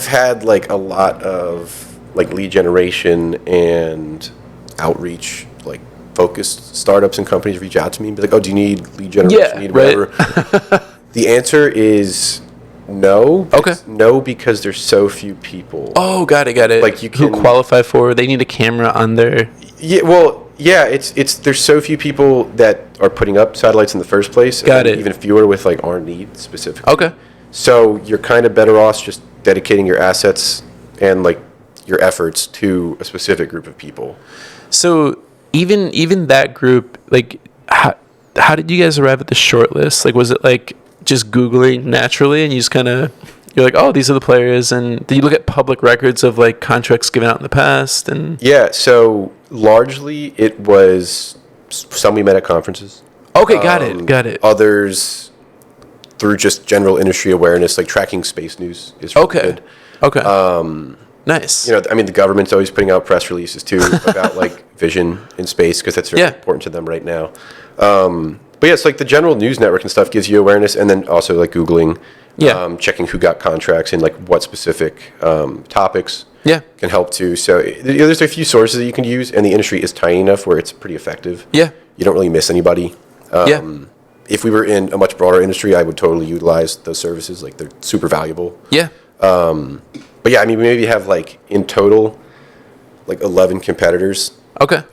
B: had like a lot of like lead generation and outreach, like focused startups and companies reach out to me and be like, "Oh, do you need lead generation?
A: Yeah,
B: need whatever?" The answer is no.
A: Okay.
B: No, because there's so few people.
A: Oh, got it.
B: Like you
A: who
B: can
A: qualify for? They need a camera on their.
B: Yeah, well, yeah. It's there's so few people that are putting up satellites in the first place.
A: Got it.
B: Even fewer with like our need specifically.
A: Okay.
B: So you're kind of better off just dedicating your assets and like your efforts to a specific group of people.
A: So even that group, like, how did you guys arrive at the short list? Like, was it like just Googling naturally, and you just you're like, oh, these are the players, and did you look at public records of like contracts given out in the past? And
B: Yeah, so largely it was some we met at conferences.
A: Okay, got it.
B: Others through just general industry awareness, like tracking space news is really good.
A: Okay. Nice.
B: The government's always putting out press releases too about like vision in space, because that's very important to them right now. But yeah, it's like the general news network and stuff gives you awareness, and then also like Googling, checking who got contracts and like what specific topics can help too. So there's a few sources that you can use, and the industry is tiny enough where it's pretty effective. Yeah. You don't really miss anybody. If we were in a much broader industry, I would totally utilize those services. Like they're super valuable. Yeah. But yeah, we maybe have like in total like 11 competitors. Okay.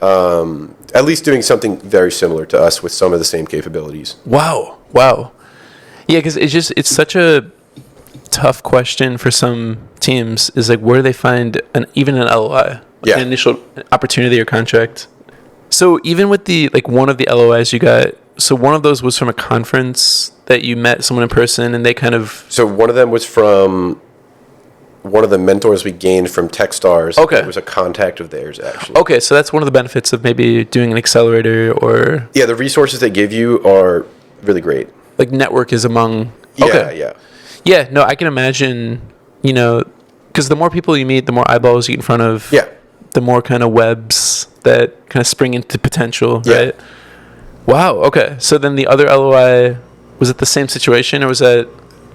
B: At least doing something very similar to us with some of the same capabilities.
A: Wow. Yeah, because it's such a tough question for some teams. Is like, where do they find even an LOI, an initial opportunity or contract? So even with the one of the LOIs you got, so one of those was from a conference that you met someone in person, and they kind of.
B: So one of them was from one of the mentors we gained from Techstars. Okay. It was a contact of theirs, actually.
A: Okay, so that's one of the benefits of maybe doing an accelerator or.
B: Yeah, the resources they give you are really great.
A: Like network is among.
B: Okay.
A: Yeah, no, I can imagine, because the more people you meet, the more eyeballs you get in front of. Yeah. The more kind of webs that kind of spring into potential, right? Wow, okay. So then the other LOI, was it the same situation, or was that...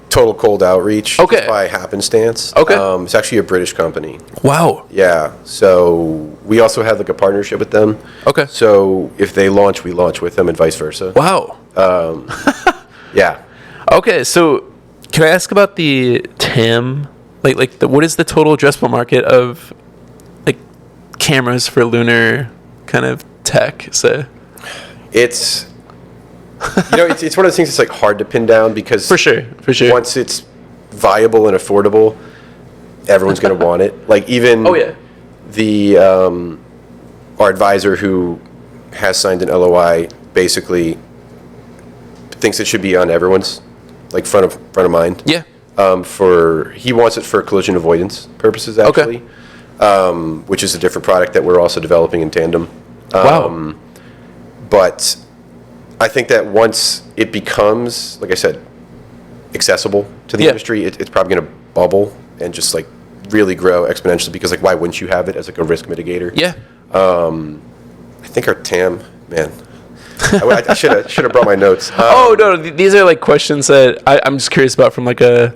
B: Total cold outreach. Okay. By happenstance. Okay. It's actually a British company.
A: Wow.
B: Yeah. So we also have like a partnership with them. Okay. So if they launch, we launch with them, and vice versa.
A: Wow.
B: Yeah.
A: Okay. So can I ask about the TAM? What is the total addressable market of like cameras for lunar kind of tech? So
B: it's it's one of those things that's like hard to pin down, because
A: for sure
B: once it's viable and affordable, everyone's going to want it. Like even the our advisor who has signed an LOI basically thinks it should be on everyone's like front of mind. Yeah. He wants it for collision avoidance purposes, actually. Which is a different product that we're also developing in tandem.
A: Wow.
B: But I think that once it becomes, like I said, accessible to the industry, it's probably going to bubble and just like really grow exponentially, because like why wouldn't you have it as like a risk mitigator? Yeah. I think our TAM, man. I should have brought my notes.
A: No, these are like questions that I'm just curious about from like a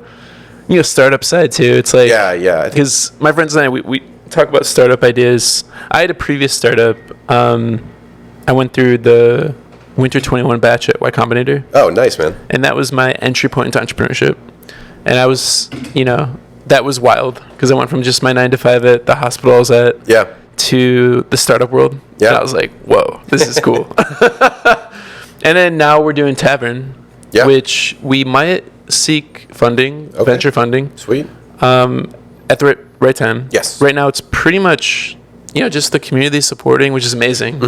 A: startup side too. It's like
B: yeah.
A: Because my friends and I, talk about startup ideas. I had a previous startup. I went through the Winter 21 batch at Y Combinator.
B: Oh, nice, man.
A: And that was my entry point into entrepreneurship. And I was, that was wild because I went from just my 9 to 5 at the hospital I was at to the startup world.
B: Yeah.
A: And I was like, whoa, this is cool. And then now we're doing Tavern, which we might seek funding, venture funding.
B: Sweet.
A: At the right time.
B: Yes.
A: Right now it's pretty much, just the community supporting, which is amazing.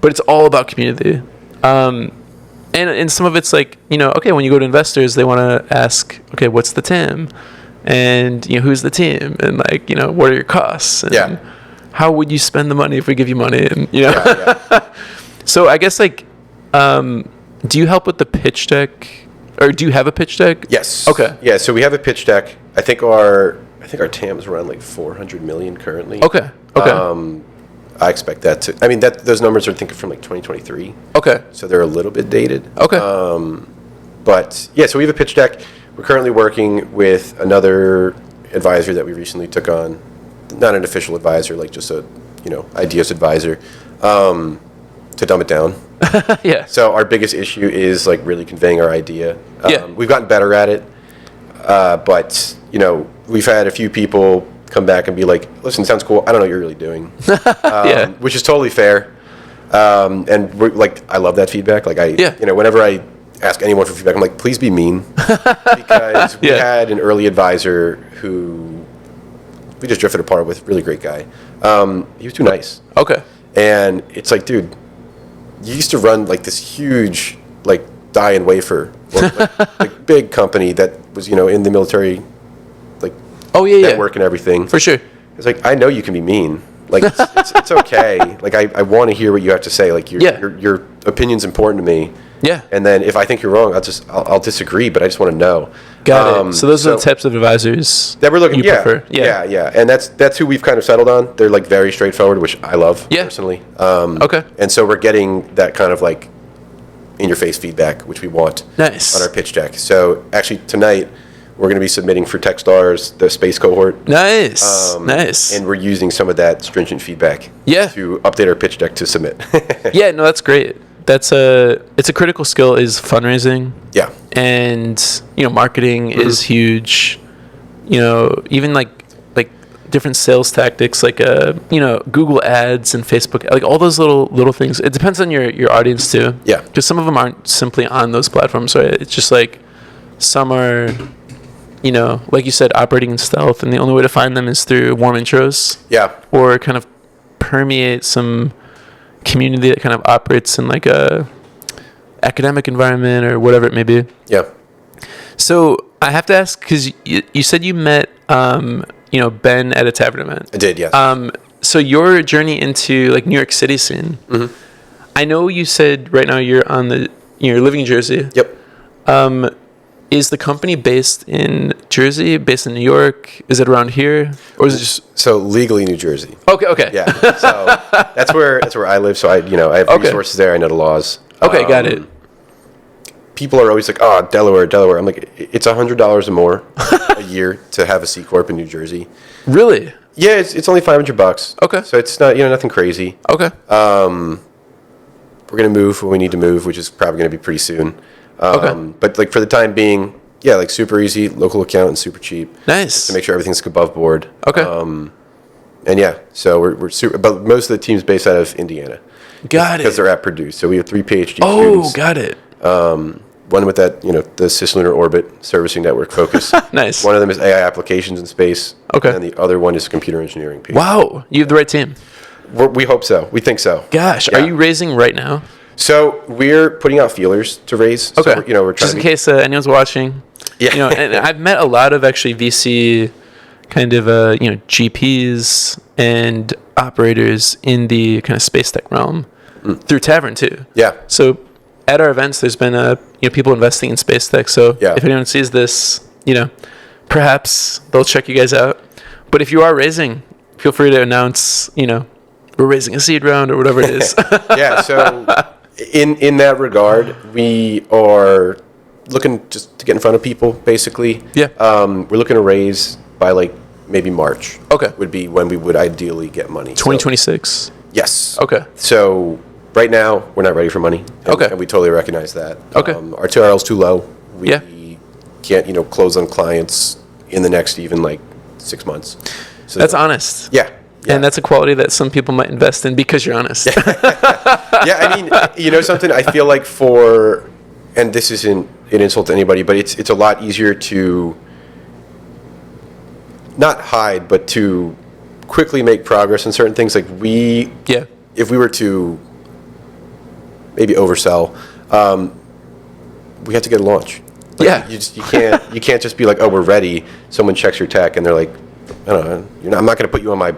A: But it's all about community. And some of it's like, okay, when you go to investors, they want to ask, okay, what's the TAM? And, who's the team? And like, what are your costs? And how would you spend the money if we give you money? And, So I guess like, do you help with the pitch deck? Or do you have a pitch deck?
B: Yes.
A: Okay.
B: Yeah, so we have a pitch deck. I think our TAM is around like 400 million currently.
A: Okay.
B: I expect that to. I mean, those numbers are thinking from like 2023.
A: Okay.
B: So they're a little bit dated.
A: Okay.
B: But yeah, so we have a pitch deck. We're currently working with another advisor that we recently took on, not an official advisor, like just a ideas advisor, to dumb it down.
A: Yeah.
B: So our biggest issue is like really conveying our idea. We've gotten better at it, but we've had a few people come back and be like, listen, sounds cool. I don't know what you're really doing. Which is totally fair. And we're like, I love that feedback. Like whenever I ask anyone for feedback, I'm like, please be mean. Because we had an early advisor who we just drifted apart with, really great guy. He was too nice.
A: Okay.
B: And it's like, dude, you used to run like this huge, like dye and wafer, like big company that was, in the military, like network and everything.
A: For sure.
B: It's like, I know you can be mean. Like it's okay. Like I want to hear what you have to say. Like your opinion's important to me.
A: Yeah.
B: And then if I think you're wrong, I'll disagree, but I just want to know.
A: Got it. So those are the types of advisors
B: that we're looking.
A: you prefer.
B: Yeah. And that's who we've kind of settled on. They're like very straightforward, which I love personally.
A: Okay.
B: And so we're getting that kind of like in your face feedback, which we want
A: on
B: our pitch deck. So actually tonight we're going to be submitting for Techstars, the space cohort.
A: Nice.
B: And we're using some of that stringent feedback to update our pitch deck to submit.
A: Yeah, no, that's great. It's a critical skill is fundraising.
B: Yeah.
A: And, marketing is huge. Even like different sales tactics, like, Google ads and Facebook, like all those little things. It depends on your audience too.
B: Yeah.
A: Because some of them aren't simply on those platforms, right? It's just like some are, like you said, operating in stealth, and the only way to find them is through warm intros.
B: Yeah.
A: Or kind of permeate some community that kind of operates in like a academic environment or whatever it may be.
B: Yeah.
A: So I have to ask, because you said you met, Ben at a Tavern event.
B: I did, yes.
A: So your journey into like New York City scene. Mm-hmm. I know you said right now you're living in Jersey.
B: Yep.
A: Is the company based in Jersey, based in New York? Is it around here? Or is it just...
B: So legally New Jersey.
A: Okay.
B: Yeah. So that's where I live. So I have resources there. I know the laws.
A: Okay, got it.
B: People are always like, oh, Delaware. I'm like, it's $100 or more a year to have a C Corp in New Jersey.
A: Really?
B: Yeah, it's only $500.
A: Okay.
B: So it's not, nothing crazy.
A: Okay.
B: We're going to move when we need to move, which is probably going to be pretty soon.
A: Okay.
B: But like for the time being, yeah, like super easy, local accountant, super cheap.
A: Nice.
B: Just to make sure everything's above board.
A: Okay.
B: And yeah, so we're super, but most of the team's based out of Indiana.
A: Got it.
B: Because they're at Purdue. So we have 3 PhD students.
A: Oh, got it.
B: One with that, the Cislunar orbit servicing network focus.
A: Nice.
B: One of them is AI applications in space.
A: Okay.
B: And the other one is computer engineering. PhD.
A: Wow. You have the right team.
B: We hope so. We think so.
A: Gosh. Yeah. Are you raising right now?
B: So we're putting out feelers to raise.
A: Okay.
B: So we're trying
A: just in case anyone's watching.
B: Yeah.
A: And I've met a lot of actually VC kind of GPs and operators in the kind of space tech realm through Tavern too.
B: Yeah.
A: So at our events, there's been people investing in space tech. So if anyone sees this, perhaps they'll check you guys out. But if you are raising, feel free to announce, we're raising a seed round or whatever it is.
B: Yeah. So in that regard, we are looking just to get in front of people, basically.
A: Yeah.
B: We're looking to raise by like maybe March.
A: Okay.
B: Would be when we would ideally get money.
A: 2026.
B: Yes.
A: Okay.
B: So right now we're not ready for money.
A: Okay.
B: And we totally recognize that.
A: Okay.
B: Our TRL is too low. We
A: Yeah.
B: can't, close on clients in the next even like 6 months. So
A: That's honest.
B: Yeah.
A: And that's a quality that some people might invest in because you're honest.
B: Yeah, I mean, something I feel like and this isn't an insult to anybody, but it's a lot easier to not hide, but to quickly make progress in certain things. Like if we were to maybe oversell, we have to get a launch. Like, you can't just be like, oh, we're ready. Someone checks your tech and they're like, I don't know, I'm not going to put you on my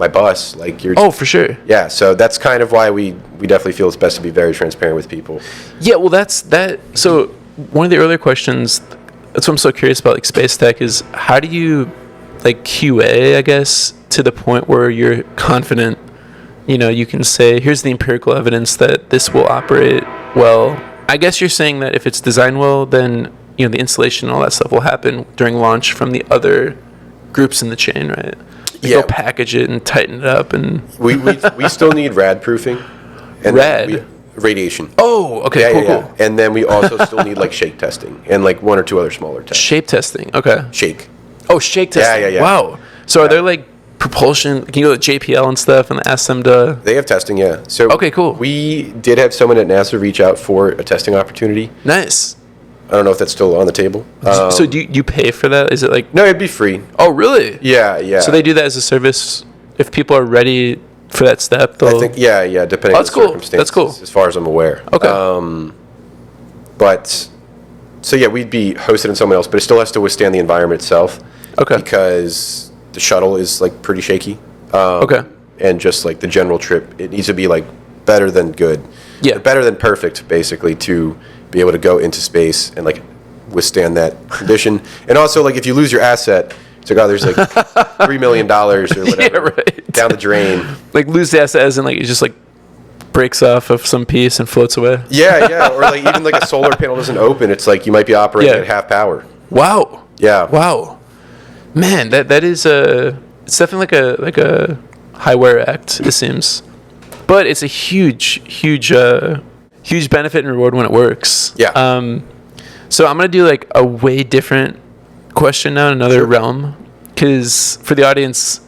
B: bus. Like you're.
A: Oh, for sure.
B: Yeah, so that's kind of why we definitely feel it's best to be very transparent with people.
A: Yeah, well, that's that. So one of the earlier questions, that's what I'm so curious about, like space tech, is how do you like QA, I guess, to the point where you're confident, you can say, here's the empirical evidence that this will operate well. I guess you're saying that if it's designed well, then, the installation and all that stuff will happen during launch from the other groups in the chain, right? Go package it and tighten it up. And
B: we still need rad proofing. And radiation.
A: Oh, okay, cool.
B: And then we also still need like shake testing and like one or two other smaller tests.
A: Shape testing, okay.
B: Shake.
A: Oh, shake testing.
B: Yeah.
A: Wow. So are there like propulsion? Can you go to JPL and stuff and ask them to?
B: They have testing, yeah. So
A: okay, cool.
B: We did have someone at NASA reach out for a testing opportunity.
A: Nice.
B: I don't know if that's still on the table.
A: So do you pay for that? Is it like?
B: No, it'd be free.
A: Oh, really?
B: Yeah.
A: So they do that as a service. If people are ready for that step,
B: I think, depending on the circumstances.
A: That's cool.
B: As far as I'm aware.
A: Okay.
B: We'd be hosted in someone else, but it still has to withstand the environment itself.
A: Okay.
B: Because the shuttle is like pretty shaky.
A: Okay.
B: And just like the general trip, it needs to be like better than good.
A: Yeah.
B: Or better than perfect, basically, to be able to go into space and like withstand that condition. And also, like, if you lose your asset, it's like, oh, there's like $3 million or whatever down the drain.
A: Like lose the asset as in like it just like breaks off of some piece and floats away.
B: Yeah. Or like even like a solar panel doesn't open. It's like you might be operating at half power.
A: Wow.
B: Yeah.
A: Wow. Man, that is it's definitely like a high wear act, it seems. But it's a huge benefit and reward when it works.
B: Yeah.
A: So I'm gonna do like a way different question now in another realm, because for the audience,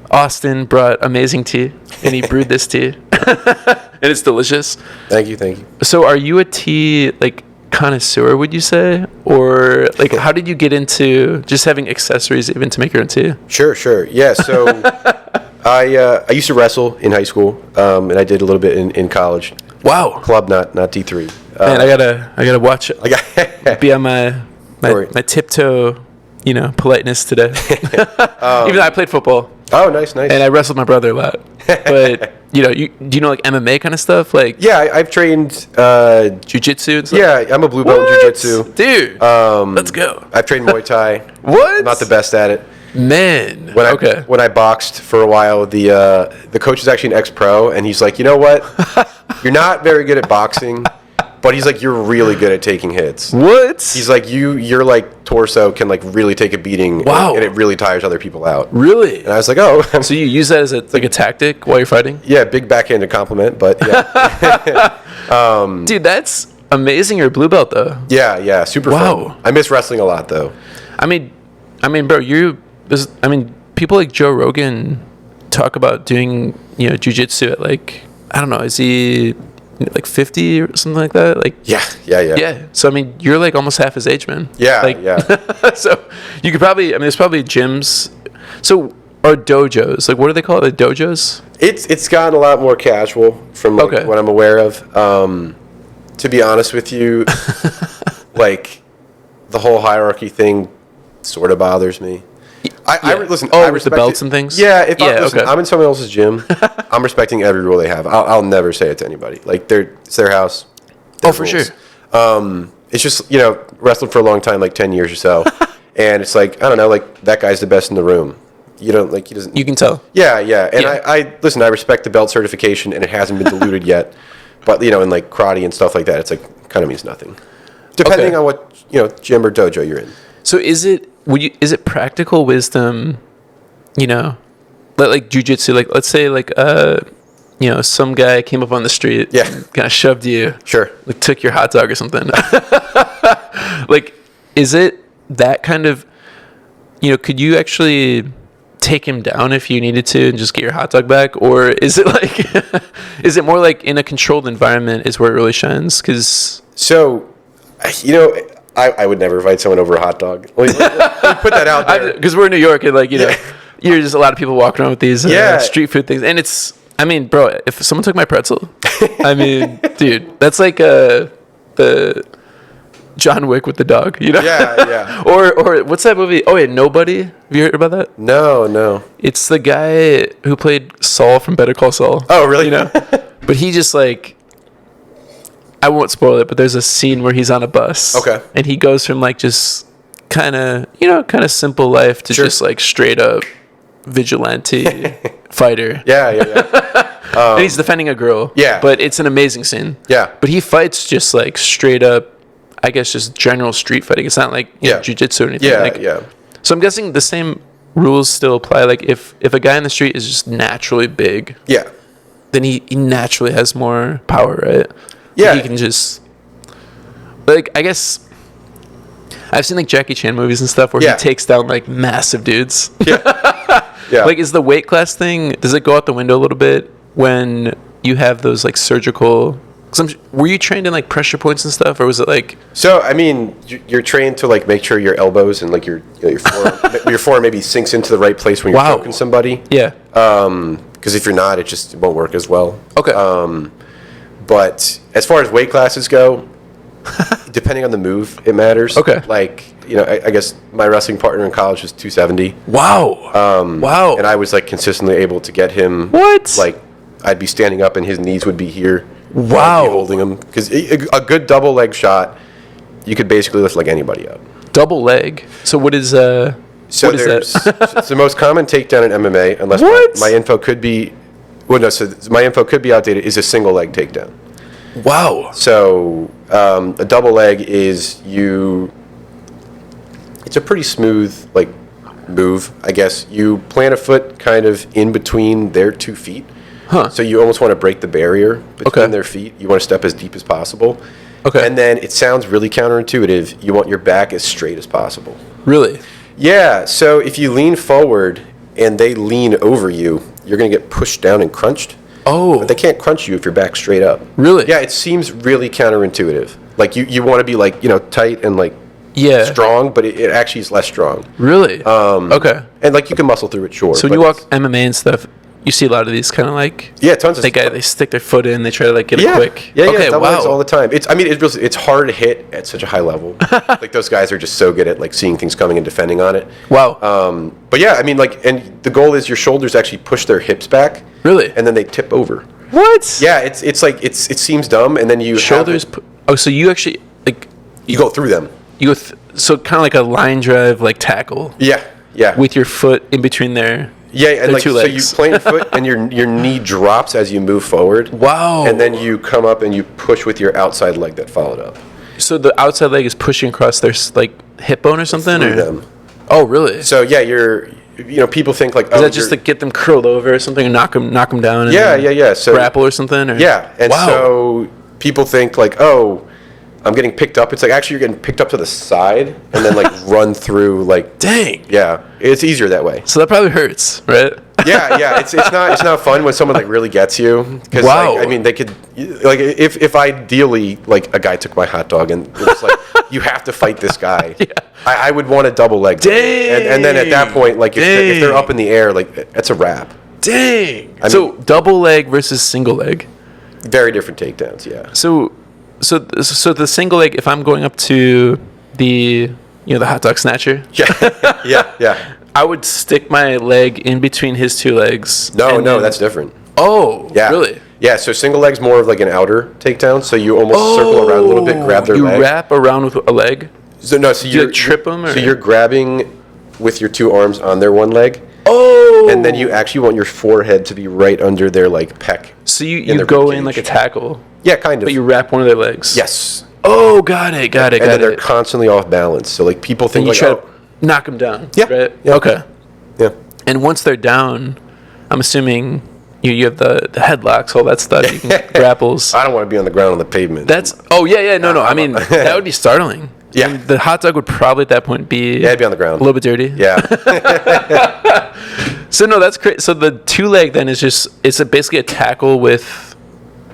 A: Austin brought amazing tea and he brewed this tea, and it's delicious.
B: Thank you.
A: So are you a tea like connoisseur, would you say, or like how did you get into just having accessories even to make your own tea?
B: Sure. Yeah. So I used to wrestle in high school, and I did a little bit in college.
A: Wow.
B: Club, not D3.
A: Man, I gotta watch it. Be on my tiptoe, politeness today. Even though I played football.
B: Oh, nice.
A: And I wrestled my brother a lot. But do you know like MMA kind of stuff? Like
B: I've trained
A: Jiu Jitsu and stuff?
B: Yeah, I'm a blue belt in Jiu Jitsu.
A: Dude. Let's go.
B: I've trained Muay Thai.
A: What?
B: I'm not the best at it.
A: Man.
B: When I boxed for a while, the coach is actually an ex-pro, and he's like, you know what? You're not very good at boxing, but he's like, you're really good at taking hits.
A: What?
B: He's like, your like torso can like really take a beating.
A: Wow.
B: And it really tires other people out.
A: Really?
B: And I was like, oh.
A: So you use that as a tactic while you're fighting?
B: Yeah, big backhanded compliment, but yeah.
A: Dude, that's amazing. You're a blue belt though.
B: Yeah, super fun. I miss wrestling a lot though.
A: I mean, bro, people like Joe Rogan talk about doing, jiu-jitsu at like, I don't know, is he like 50 or something like that? Like yeah. So you're like almost half his age, man.
B: Yeah.
A: So you could probably, there's probably gyms. So or dojos, like what are they called? The dojos?
B: It's gotten a lot more casual from what I'm aware of. To be honest with you, like the whole hierarchy thing sort of bothers me. I respect
A: with the belts and things?
B: Yeah, I'm in someone else's gym, I'm respecting every rule they have. I'll never say it to anybody. Like it's their house. Their
A: for
B: rules.
A: Sure.
B: It's just, wrestling for a long time, like 10 years or so. And it's like, I don't know, like that guy's the best in the room. He doesn't.
A: You can tell.
B: Yeah. And I respect the belt certification, and it hasn't been diluted yet. But, in like karate and stuff like that, it's like kind of means nothing. Depending on what, gym or dojo you're in.
A: So is it is it practical wisdom, like jujitsu, like let's say like some guy came up on the street, kind of shoved you,
B: Sure,
A: like took your hot dog or something. Like, is it that kind of, could you actually take him down if you needed to and just get your hot dog back? Or is it like, is it more like in a controlled environment is where it really shines?
B: I would never invite someone over a hot dog. Let me put that out there.
A: Because we're in New York and you're just a lot of people walking around with these street food things. And it's, I mean, bro, if someone took my pretzel, I mean, dude, that's like the John Wick with the dog,
B: Yeah.
A: Or what's that movie? Oh, yeah, Nobody. Have you heard about that?
B: No.
A: It's the guy who played Saul from Better Call Saul.
B: Oh, really?
A: But he just like, I won't spoil it, but there's a scene where he's on a bus.
B: Okay.
A: And he goes from like just kind of simple life to just like straight up vigilante fighter.
B: Yeah.
A: And he's defending a girl.
B: Yeah.
A: But it's an amazing scene.
B: Yeah.
A: But he fights just like straight up, I guess just general street fighting. It's not like jiu-jitsu or anything.
B: Yeah.
A: So I'm guessing the same rules still apply. Like if a guy in the street is just naturally big, then he naturally has more power, right?
B: Yeah.
A: Like he can just, like, I guess I've seen like Jackie Chan movies and stuff where he takes down like massive dudes.
B: Yeah.
A: Like, is the weight class thing, does it go out the window a little bit when you have those like surgical, were you trained in like pressure points and stuff, or was it like?
B: So I mean, you're trained to like make sure your elbows and like your forearm maybe sinks into the right place when you're choking somebody.
A: Yeah.
B: Because if you're not, it won't work as well.
A: Okay.
B: But as far as weight classes go, depending on the move, it matters.
A: Okay.
B: Like, I guess my wrestling partner in college was 270.
A: Wow. Wow.
B: And I was like consistently able to get him.
A: What?
B: Like, I'd be standing up and his knees would be here.
A: Wow.
B: I'd be holding him. Because a good double leg shot, you could basically lift like anybody up.
A: Double leg. So what is
B: So
A: what is that?
B: It's the most common takedown in MMA, unless my info could be. Well, no. So my info could be outdated. Is a single leg takedown.
A: Wow.
B: So a double leg is it's a pretty smooth like move, I guess. You plant a foot kind of in between their 2 feet.
A: Huh.
B: So you almost want to break the barrier between their feet. You want to step as deep as possible.
A: Okay.
B: And then it sounds really counterintuitive. You want your back as straight as possible.
A: Really?
B: Yeah. So if you lean forward and they lean over you, you're going to get pushed down and crunched.
A: Oh.
B: But they can't crunch you if you're back straight up.
A: Really?
B: Yeah, it seems really counterintuitive. Like you want to be like, tight and like strong, but it actually is less strong.
A: Really? Okay.
B: And like you can muscle through it, sure.
A: So when you walk MMA and stuff, you see a lot of these kind of like
B: tons of stuff.
A: They stick their foot in, they try to like get it quick.
B: Yeah, double legs all the time. It's hard to hit at such a high level. Like those guys are just so good at like seeing things coming and defending on it.
A: Wow.
B: But yeah, I mean like, and the goal is your shoulders actually push their hips back.
A: Really?
B: And then they tip over.
A: What?
B: Yeah, it's like it seems dumb, and then you
A: shoulders. So you actually like
B: you go through them.
A: You go so kind of like a line drive like tackle.
B: Yeah. With
A: your foot in between their
B: and like
A: 2 legs.
B: So you plant your foot and your knee drops as you move forward.
A: Wow.
B: And then you come up and you push with your outside leg that followed up.
A: So the outside leg is pushing across their like hip bone or something,
B: through them.
A: Oh, really?
B: So yeah, people think like,
A: is that just to get them curled over or something and knock them down? And
B: Yeah. So
A: grapple or something? Or?
B: Yeah, and so people think like, oh, I'm getting picked up. It's like actually you're getting picked up to the side and then like run through like.
A: Dang.
B: Yeah, it's easier that way.
A: So that probably hurts, right?
B: Yeah. It's not fun when someone like really gets you. Because like, I mean, they could like if ideally like a guy took my hot dog and it was like you have to fight this guy. I would want a double leg.
A: Dang.
B: And then at that point, like if they're up in the air, like that's a wrap.
A: Dang. So double leg versus single leg.
B: Very different takedowns. Yeah.
A: So the single leg, if I'm going up to the the hot dog snatcher.
B: Yeah.
A: I would stick my leg in between his 2 legs.
B: No, that's different.
A: Oh,
B: yeah.
A: Really?
B: Yeah, so single leg's more of like an outer takedown, so you almost circle around a little bit, grab their leg.
A: You wrap around with a leg?
B: So
A: you trip them? Or?
B: So you're grabbing with your 2 arms on their 1 leg.
A: Oh!
B: And then you actually want your forehead to be right under their like pec.
A: So you go in like a tackle?
B: Yeah, kind of.
A: But you wrap one of their legs?
B: Yes.
A: Oh, got it.
B: And then they're constantly off balance. So like people think like,
A: knock them down.
B: Yeah.
A: Right?
B: Yeah.
A: Okay.
B: Yeah.
A: And once they're down, I'm assuming you have the headlocks, all that stuff. You can grapples.
B: I don't want to be on the ground on the pavement.
A: No. I mean, that would be startling.
B: Yeah.
A: I mean, the hot dog would probably at that point be
B: it'd be on the ground.
A: a little bit dirty.
B: Yeah.
A: So no, that's great. So the 2-leg then is just basically a tackle with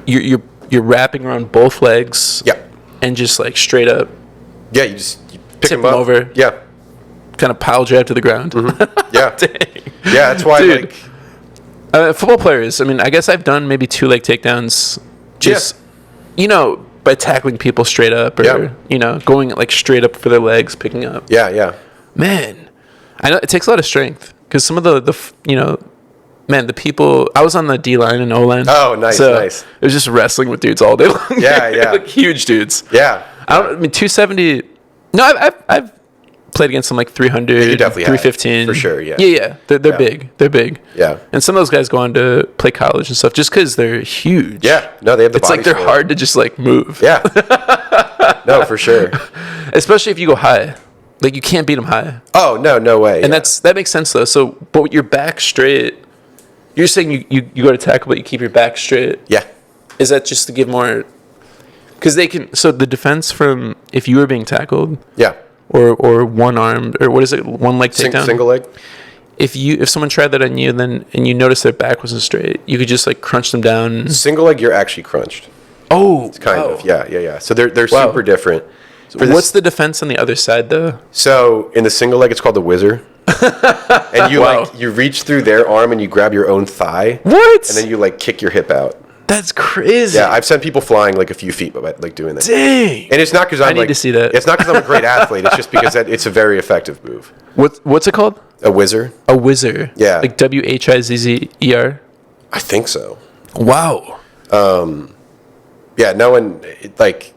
A: you're wrapping around both legs.
B: Yeah.
A: And just like straight up.
B: Yeah, you pick
A: tip
B: them up.
A: over.
B: Yeah.
A: Kind of pile drive to the ground.
B: Mm-hmm. Yeah.
A: Dang.
B: Yeah, that's why
A: Dude. Football players, I mean, I guess I've done maybe 2-leg takedowns just, by tackling people straight up or, going like straight up for their legs, picking up.
B: Yeah, yeah.
A: Man, I know it takes a lot of strength because some of the people, I was on the D-line and O-line.
B: Oh, nice,
A: so
B: nice.
A: It was just wrestling with dudes all day long.
B: Yeah, yeah.
A: Like huge dudes.
B: Yeah.
A: I 270, no, I've played against them like 300,
B: you definitely
A: 315.
B: have, for sure, yeah.
A: Yeah. They're big. They're big.
B: Yeah.
A: And some of those guys go on to play college and stuff just because they're huge.
B: Yeah. No, they have the
A: It's like they're hard to just like move.
B: Yeah. No, for sure.
A: Especially if you go high. Like you can't beat them high.
B: Oh, no way.
A: And that makes sense though. So, but with your back straight, you're saying you go to tackle, but you keep your back straight.
B: Yeah.
A: Is that just to give more? Because they can. So the defense from if you were being tackled.
B: Yeah.
A: Or one armed, or what is it? One leg takedown.
B: Single leg.
A: If someone tried that on you, and you noticed their back wasn't straight, you could just like crunch them down.
B: Single leg, you're actually crunched.
A: Oh,
B: it's kind of. Yeah. So they're super different.
A: What's the defense on the other side though?
B: So in the single leg, it's called the whizzer. And you reach through their arm and you grab your own thigh.
A: What?
B: And then you like kick your hip out.
A: That's crazy.
B: Yeah, I've sent people flying like a few feet by like doing that.
A: Dang.
B: And it's not because I
A: need to see that.
B: It's not because I'm a great athlete. It's just because it's a very effective move.
A: What's it called?
B: A whizzer.
A: A whizzer.
B: Yeah.
A: Like WHIZZER.
B: I think so.
A: Wow.
B: Yeah. No one like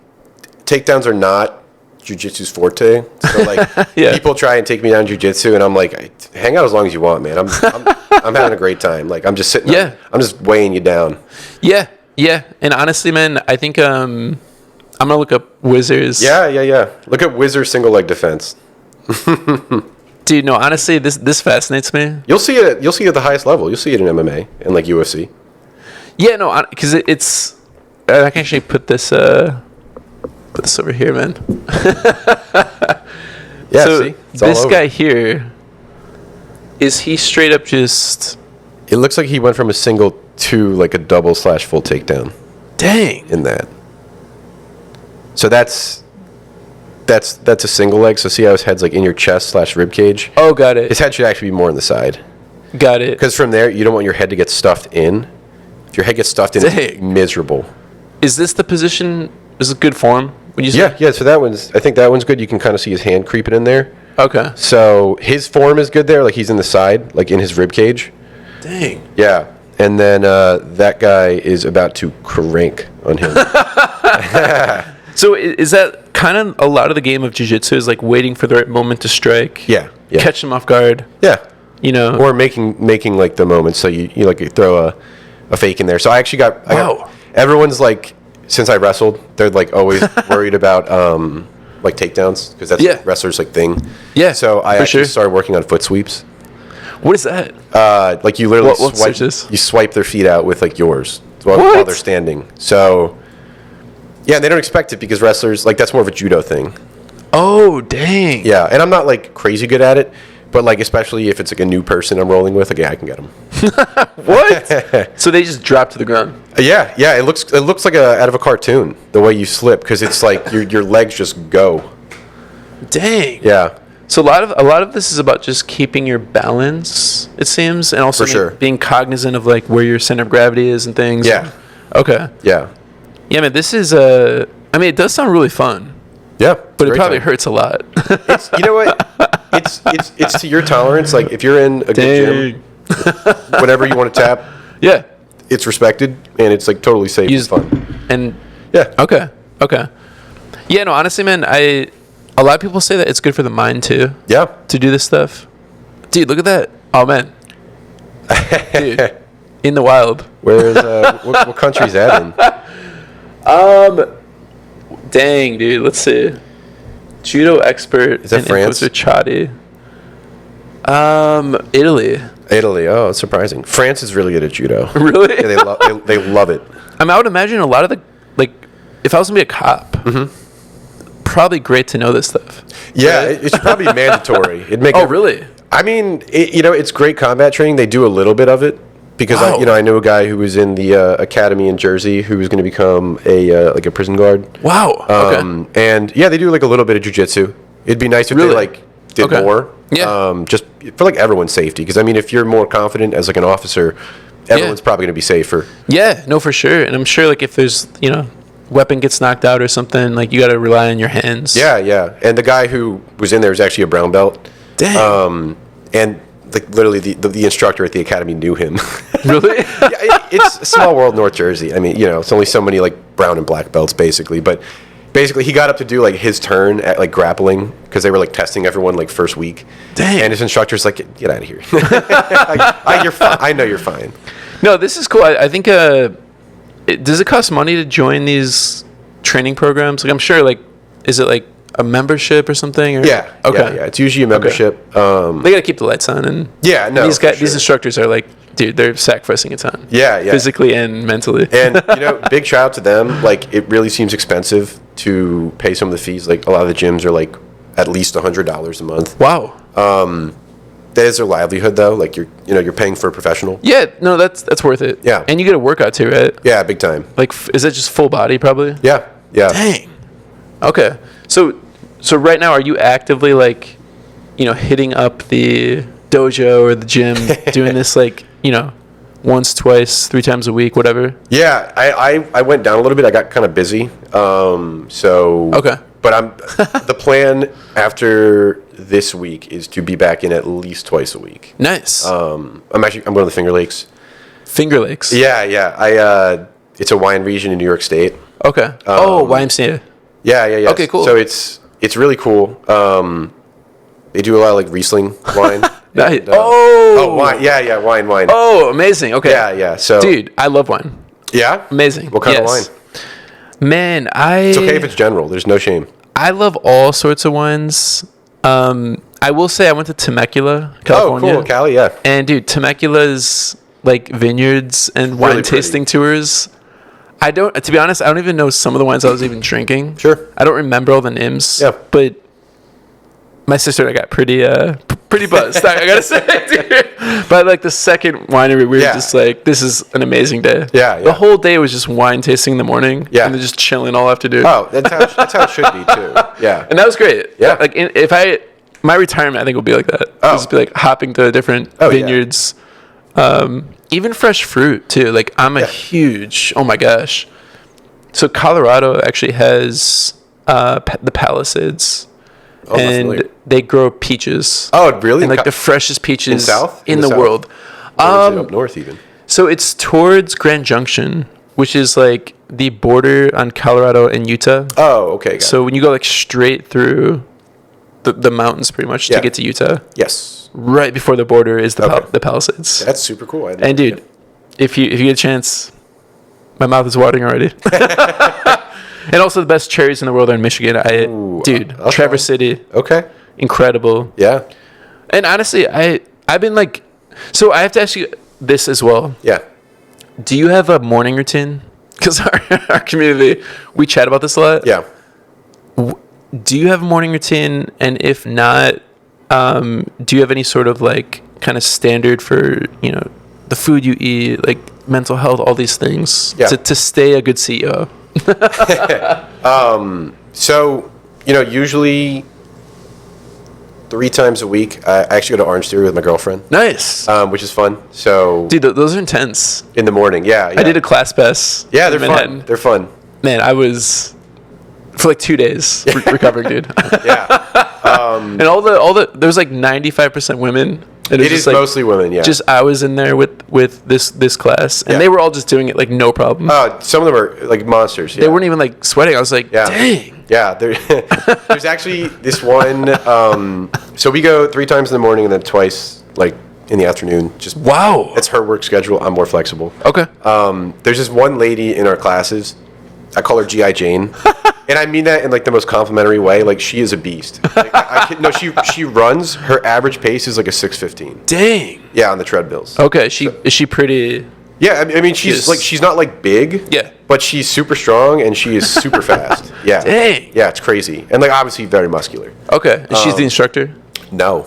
B: takedowns are not Jiu Jitsu's forte. So like people try and take me down Jiu Jitsu, and I'm like, hang out as long as you want, man. I'm having a great time. Like I'm just sitting.
A: Yeah.
B: I'm just weighing you down.
A: Yeah. And honestly, man, I think I'm gonna look up whizzers.
B: Yeah. Look at whizzer single leg defense.
A: Dude, no, honestly, this fascinates me.
B: You'll see it. You'll see it at the highest level. You'll see it in MMA and like UFC.
A: Yeah, no, because it's. I can actually put this over here, man.
B: Yeah.
A: So
B: see, it's all
A: this
B: over.
A: guy here, is he straight up just?
B: It looks like he went from a single to like a double / full takedown.
A: Dang.
B: In that. So that's a single leg. So see how his head's like in your chest / rib cage.
A: Oh, got it.
B: His head should actually be more on the side.
A: Got it.
B: Because from there, you don't want your head to get stuffed in. If your head gets stuffed in, it's miserable.
A: Is this the position? Is it good form? Would you say?
B: Yeah. So I think that one's good. You can kind of see his hand creeping in there.
A: Okay.
B: So his form is good there. Like he's in the side, like in his rib cage.
A: Dang.
B: Yeah. And then that guy is about to crank on him.
A: So is that kind of a lot of the game of jiu-jitsu is like waiting for the right moment to strike?
B: Yeah.
A: Catch them off guard.
B: Yeah.
A: Or
B: making like the moment. So you like throw a fake in there. So I actually got everyone's like, since I wrestled, they're like always worried about like takedowns because that's like wrestlers like thing.
A: Yeah.
B: So I actually started working on foot sweeps.
A: What is that?
B: Like you literally swipe their feet out with like yours while they're standing. So yeah, they don't expect it because wrestlers like that's more of a judo thing.
A: Oh, dang.
B: Yeah, and I'm not like crazy good at it, but like especially if it's like a new person I'm rolling with, like I can get them.
A: What? So they just drop to the ground.
B: Yeah. It looks like out of a cartoon the way you slip because it's like your legs just go.
A: Dang.
B: Yeah.
A: So a lot of this is about just keeping your balance, it seems, and also being cognizant of like where your center of gravity is and things.
B: Yeah.
A: Okay.
B: Yeah.
A: Yeah, man. This is I mean, it does sound really fun.
B: Yeah.
A: But it probably hurts a lot.
B: You know what? It's to your tolerance. Like if you're in a good gym, whenever you want to tap, it's respected and it's like totally safe and fun.
A: And okay. Yeah, no, honestly, man, a lot of people say that it's good for the mind too.
B: Yeah.
A: To do this stuff. Dude, look at that. Oh man. Dude. In the wild.
B: Where is what country is that in?
A: Dang, dude. Let's see. Judo expert.
B: Is that France?
A: Chadi. Italy.
B: Italy. Oh, it's surprising. France is really good at judo.
A: Really?
B: Yeah, they love it.
A: I mean, I would imagine a lot of the, like, if I was going to be a cop, probably great to know this stuff.
B: Yeah, it should probably be mandatory. It'd make
A: really?
B: I mean, it's great combat training. They do a little bit of it because I know a guy who was in the academy in Jersey who was going to become a prison guard.
A: Wow. Okay.
B: And yeah, they do like a little bit of jiu-jitsu. It'd be nice if they like did more.
A: Yeah.
B: Just for like everyone's safety, because I mean, if you're more confident as like an officer, everyone's probably going to be safer.
A: Yeah, no, for sure. And I'm sure like if there's weapon gets knocked out or something, like you got to rely on your hands.
B: Yeah. And the guy who was in there was actually a brown belt.
A: Dang.
B: And like literally the instructor at the academy knew him.
A: Really?
B: Yeah, it's a small world, North Jersey. I mean, it's only so many like brown and black belts basically, but basically he got up to do like his turn at like grappling because they were like testing everyone like first week.
A: Dang.
B: And his instructor's like, get out of here. You're fine. I know you're fine.
A: No, this is cool. I think does it cost money to join these training programs? Like I'm sure like is it like a membership or something? Or?
B: Yeah. Okay. Yeah. It's usually a membership.
A: Okay. They got to keep the lights on, and these instructors are like, dude, they're sacrificing a ton.
B: Yeah.
A: Physically and mentally.
B: And big shout out to them. Like, it really seems expensive to pay some of the fees. Like, a lot of the gyms are like at least $100 a month.
A: Wow.
B: That is their livelihood, though. Like, you're paying for a professional.
A: Yeah. No, that's worth it.
B: Yeah.
A: And you get a workout too, right?
B: Yeah, big time.
A: Like, is it just full body probably?
B: Yeah.
A: Dang. Okay. So right now, are you actively like, hitting up the dojo or the gym, doing this like, once, twice, 3 times a week, whatever?
B: Yeah, I went down a little bit. I got kind of busy.
A: Okay.
B: But the plan after this week is to be back in at least twice a week.
A: Nice.
B: I'm going to the Finger Lakes.
A: Finger Lakes.
B: Yeah. It's a wine region in New York State.
A: Okay. YMCA.
B: Yeah.
A: Okay, cool.
B: So it's really cool. They do a lot of like Riesling wine.
A: Nice.
B: Wine. Yeah, wine.
A: Oh, amazing. Okay.
B: Yeah. So,
A: dude, I love wine.
B: Yeah?
A: Amazing.
B: What kind of wine?
A: Man,
B: it's okay if it's general. There's no shame.
A: I love all sorts of wines. I will say I went to Temecula, California.
B: Oh, cool. Cali, yeah.
A: And dude, Temecula's like vineyards and wine tasting tours. To be honest, I don't even know some of the wines I was even drinking.
B: Sure.
A: I don't remember all the names.
B: Yeah.
A: But my sister and I got pretty buzzed. I gotta say, dude. But like the second winery, we were just like, this is an amazing day.
B: Yeah.
A: The whole day was just wine tasting in the morning.
B: Yeah.
A: And then just chilling all afternoon.
B: Oh, that's how it should be too. Yeah.
A: And that was great.
B: Yeah.
A: Like my retirement, I think will be like that.
B: Oh.
A: Just be like hopping to different vineyards. Even fresh fruit too. Like I'm a huge, oh my gosh. So Colorado actually has the Palisades. And they grow peaches.
B: Oh, really?
A: And like the freshest peaches in the
B: South?
A: world.
B: Or is it up north even?
A: So it's towards Grand Junction, which is like the border on Colorado and Utah.
B: Oh, okay.
A: So when you go like straight through the mountains pretty much to get to Utah.
B: Yes.
A: Right before the border is the Palisades.
B: That's super cool.
A: And dude, if you get a chance, my mouth is watering already. And also the best cherries in the world are in Michigan. Traverse City.
B: Okay.
A: Incredible.
B: Yeah.
A: And honestly, I've been like, so I have to ask you this as well.
B: Yeah.
A: Do you have a morning routine? Because our community, we chat about this a lot.
B: Yeah.
A: Do you have a morning routine? And if not, do you have any sort of like kind of standard for, the food you eat, like mental health, all these things to stay a good CEO?
B: So, usually 3 times a week, I actually go to Orange Theory with my girlfriend.
A: Nice.
B: Which is fun. So,
A: dude, those are intense.
B: In the morning, yeah.
A: I did a class pass.
B: Yeah, they're fun. They're fun.
A: Man, I was for like 2 days recovering, dude.
B: Yeah.
A: And all the there's like 95% women. And
B: it is like, mostly women, yeah.
A: Just I was in there with this class, and they were all just doing it like no problem.
B: Some of them are like monsters. Yeah.
A: They weren't even like sweating. I was like, dang.
B: Yeah, there's actually this one. So we go 3 times in the morning and then twice like in the afternoon. Just
A: wow.
B: That's her work schedule. I'm more flexible.
A: Okay.
B: There's this one lady in our classes. I call her G.I. Jane. And I mean that in like the most complimentary way. Like she is a beast. Like, no, she runs. Her average pace is like a 6:15.
A: Dang.
B: Yeah, on the treadmills.
A: Okay, is she pretty?
B: Yeah, I mean she's not like big.
A: Yeah.
B: But she's super strong and she is super fast. Yeah.
A: Dang.
B: Yeah, it's crazy. And like obviously very muscular.
A: Okay, and she's the instructor.
B: No.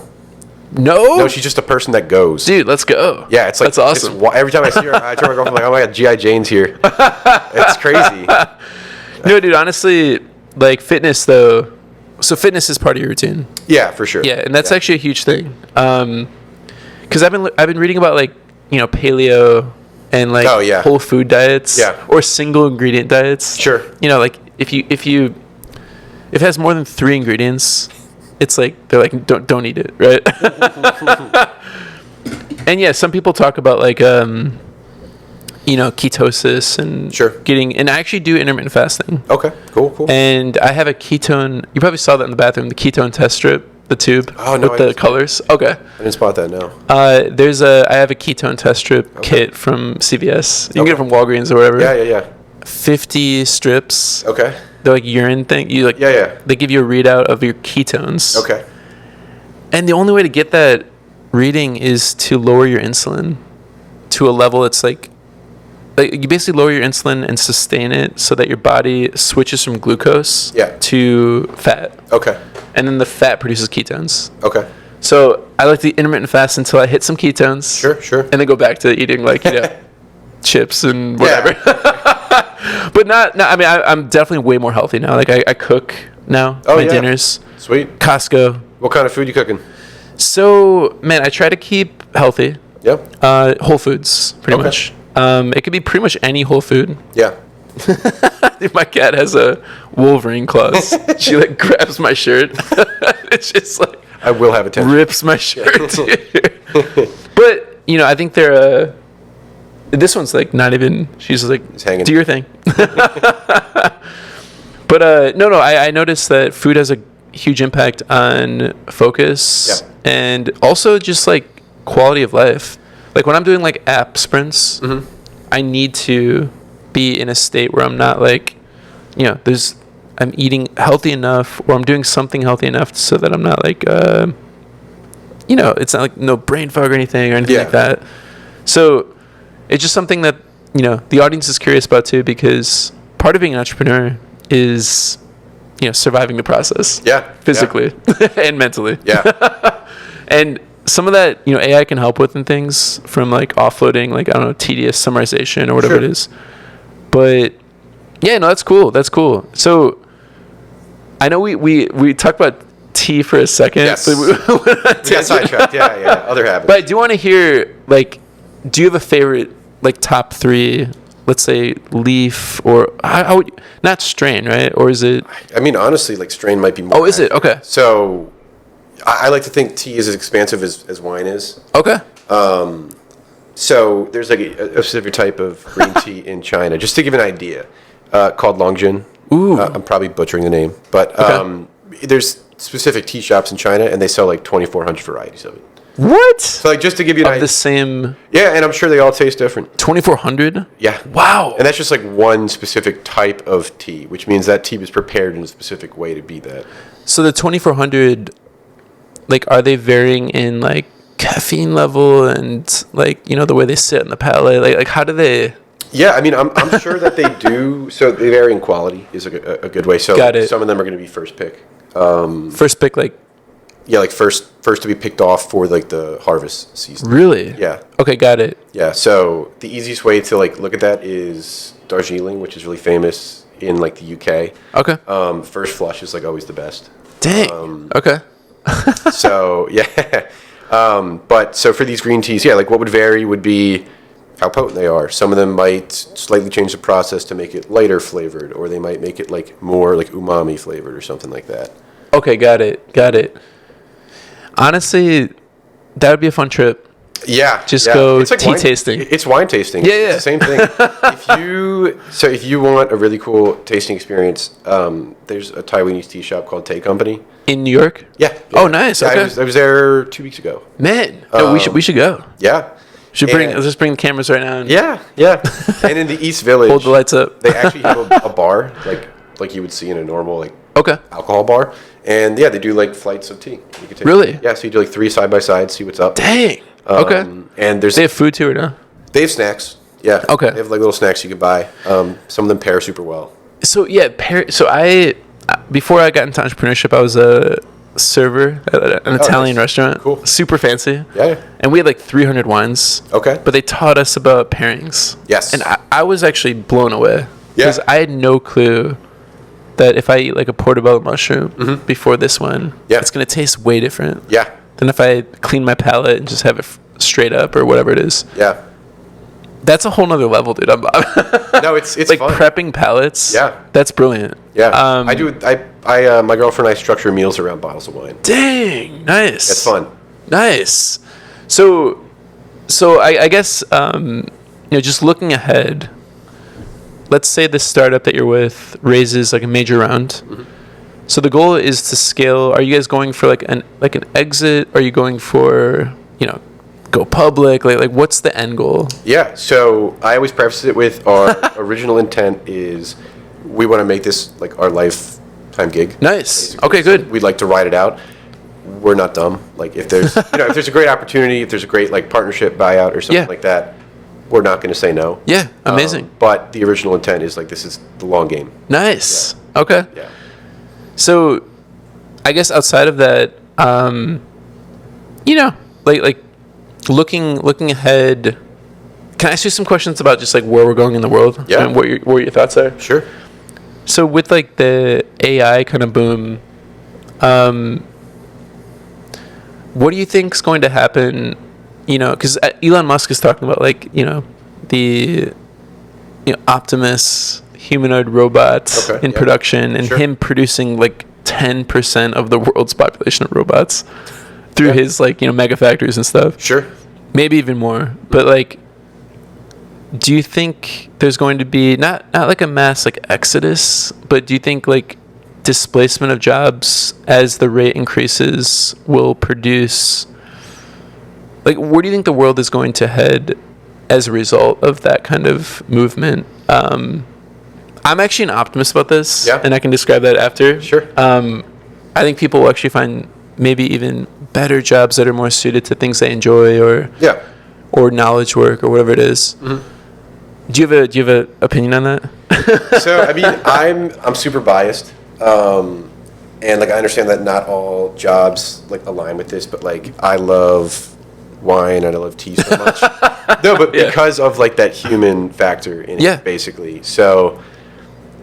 A: No,
B: she's just a person that goes.
A: Dude, let's go.
B: Yeah, it's like
A: that's awesome.
B: Every time I see her, I turn my girlfriend like, oh my god, G.I. Jane's here. It's crazy.
A: No, dude, honestly, like fitness though. So fitness is part of your routine.
B: Yeah, for sure.
A: Yeah, and that's actually a huge thing. Because I've been reading about like paleo and like whole food diets.
B: Yeah. Or
A: single ingredient diets.
B: Sure.
A: Like if it has more than 3 ingredients, it's like they're like don't eat it, right? And yeah, some people talk about like ketosis and getting, and I actually do intermittent fasting.
B: Okay, cool.
A: And I have a ketone. You probably saw that in the bathroom. The ketone test strip, the tube with the colors. Okay,
B: I didn't spot that. No.
A: I have a ketone test strip kit from CVS. You can get it from Walgreens or whatever.
B: Yeah.
A: 50 strips.
B: Okay.
A: They're like urine thing. You like.
B: Yeah.
A: They give you a readout of your ketones.
B: Okay.
A: And the only way to get that reading is to lower your insulin to a level that's like you basically lower your insulin and sustain it so that your body switches from glucose to fat. Okay. And then the fat produces ketones. Okay. So I like the intermittent fast until I hit some ketones. Sure. And then go back to eating like chips and whatever. But not. I mean, I'm definitely way more healthy now. Like I cook now. My dinners.
B: Sweet.
A: Costco.
B: What kind of food you cooking?
A: So man, I try to keep healthy.
B: Yep.
A: Whole foods, pretty much. It could be pretty much any whole food. Yeah. My cat has a Wolverine claws. She like grabs my shirt. It's just like
B: I will have a tension.
A: Rips my shirt. But I think they're. This one's like not even. She's like, do your thing. But no. I noticed that food has a huge impact on focus and also just like quality of life. Like when I'm doing like app sprints, I need to be in a state where I'm not like, I'm eating healthy enough or I'm doing something healthy enough so that I'm not like, it's not like no brain fog or anything like that. So it's just something that, the audience is curious about too, because part of being an entrepreneur is, surviving the process. Yeah. Physically and mentally. Yeah. And some of that, AI can help with and things from like offloading, like, I don't know, tedious summarization or whatever it is. But yeah, no, that's cool. So I know we talked about tea for a second.
B: Yes. We got sidetracked. Yeah. Other habits.
A: But I do want to hear, like, do you have a favorite, like, top 3, let's say, leaf or how would not strain, right? Or is it?
B: I mean, honestly, like strain might be more.
A: Oh, is it? Okay.
B: So I like to think tea is as expansive as wine is.
A: Okay.
B: So there's like a specific type of green tea in China, just to give an idea, called Longjun. Ooh. I'm probably butchering the name, but there's specific tea shops in China, and they sell like 2,400 varieties of it.
A: What?
B: So like just to give you an idea.
A: The same.
B: Yeah, and I'm sure they all taste different.
A: 2,400?
B: Yeah.
A: Wow.
B: And that's just like one specific type of tea, which means that tea was prepared in a specific way to be that.
A: So the 2,400, like, are they varying in like caffeine level and like, the way they sit in the palate? Like how do they?
B: Yeah, I mean, I'm sure that they do. So they vary in quality is a good way. So
A: got it.
B: Some of them are going to be first pick.
A: First pick, like.
B: Yeah, like first to be picked off for like the harvest season.
A: Really?
B: Yeah.
A: Okay, got it.
B: Yeah, so the easiest way to like look at that is Darjeeling, which is really famous in like the UK.
A: Okay.
B: First flush is like always the best.
A: Dang. Okay.
B: So yeah, but so for these green teas, like what would vary would be how potent they are. Some of them might slightly change the process to make it lighter flavored, or they might make it like more like umami flavored or something like that.
A: Okay, got it. Honestly, that would be a fun trip.
B: Yeah.
A: Just go
B: it's like
A: tea tasting.
B: It's wine tasting.
A: Yeah.
B: It's the same thing. If you want a really cool tasting experience, there's a Taiwanese tea shop called Tea Company.
A: In New York?
B: Yeah.
A: Oh, nice. Okay.
B: I was there 2 weeks ago.
A: Man, we should go.
B: Yeah.
A: Let's just bring the cameras right now.
B: Yeah. And in the East Village,
A: hold the lights up.
B: They actually have a bar, like like you would see in a normal like
A: Okay.
B: alcohol bar. And yeah, they do like flights of tea. You could take,
A: Really?
B: Yeah, so you do like 3 side by side, see what's up.
A: Dang. Okay.
B: And
A: They have food too or no?
B: they have snacks. Yeah.
A: Okay.
B: They have like little snacks you could buy. Some of them pair super well.
A: So yeah, before I got into entrepreneurship, I was a server at an Italian
B: nice.
A: restaurant.
B: Cool.
A: Super fancy.
B: Yeah.
A: And we had like 300 wines.
B: Okay.
A: But they taught us about pairings.
B: Yes.
A: And I was actually blown away.
B: Yeah.
A: Because I had no clue that if I eat like a portobello mushroom before this one,
B: Yeah.
A: it's going to taste way different
B: Yeah.
A: than if I clean my palate and just have it straight up or whatever it is.
B: Yeah.
A: That's a whole nother level, dude.
B: No, it's
A: like
B: fun.
A: prepping palates.
B: Yeah.
A: That's brilliant.
B: Yeah. I do. My girlfriend and I structure meals around bottles of wine.
A: Dang, nice.
B: It's fun.
A: Nice. So I guess just looking ahead. Let's say the startup that you're with raises like a major round. So the goal is to scale. Are you guys going for like an exit? Are you going for go public? Like what's the end goal?
B: Yeah. So I always preface it with our original intent is we want to make this like our lifetime gig.
A: Nice.
B: Basically.
A: Okay, good.
B: We'd like to ride it out. We're not dumb. Like if there's if there's a great opportunity, if there's a great like partnership buyout or something like that, we're not going to say no.
A: Yeah, amazing.
B: But the original intent is like this is the long game.
A: Nice. Yeah. Okay.
B: Yeah.
A: So, I guess outside of that, like looking ahead, can I ask you some questions about just like where we're going in the world?
B: Yeah.
A: And what your thoughts are?
B: Sure.
A: So with like the AI kind of boom, what do you think is going to happen? Because Elon Musk is talking about like the Optimus humanoid robots in production, and him producing like 10% of the world's population of robots through his like mega factories and stuff.
B: Sure.
A: Maybe even more. But like, do you think there's going to be not like a mass like exodus, but do you think like displacement of jobs as the rate increases will produce? Like, where do you think the world is going to head as a result of that kind of movement? I'm actually an optimist about this, and I can describe that after.
B: Sure.
A: I think people will actually find maybe even better jobs that are more suited to things they enjoy, or knowledge work, or whatever it is. Do you have an opinion on that?
B: So I mean, I'm super biased, and like I understand that not all jobs like align with this, but like I love wine and I love tea so much. No, but because of like that human factor in it, basically. So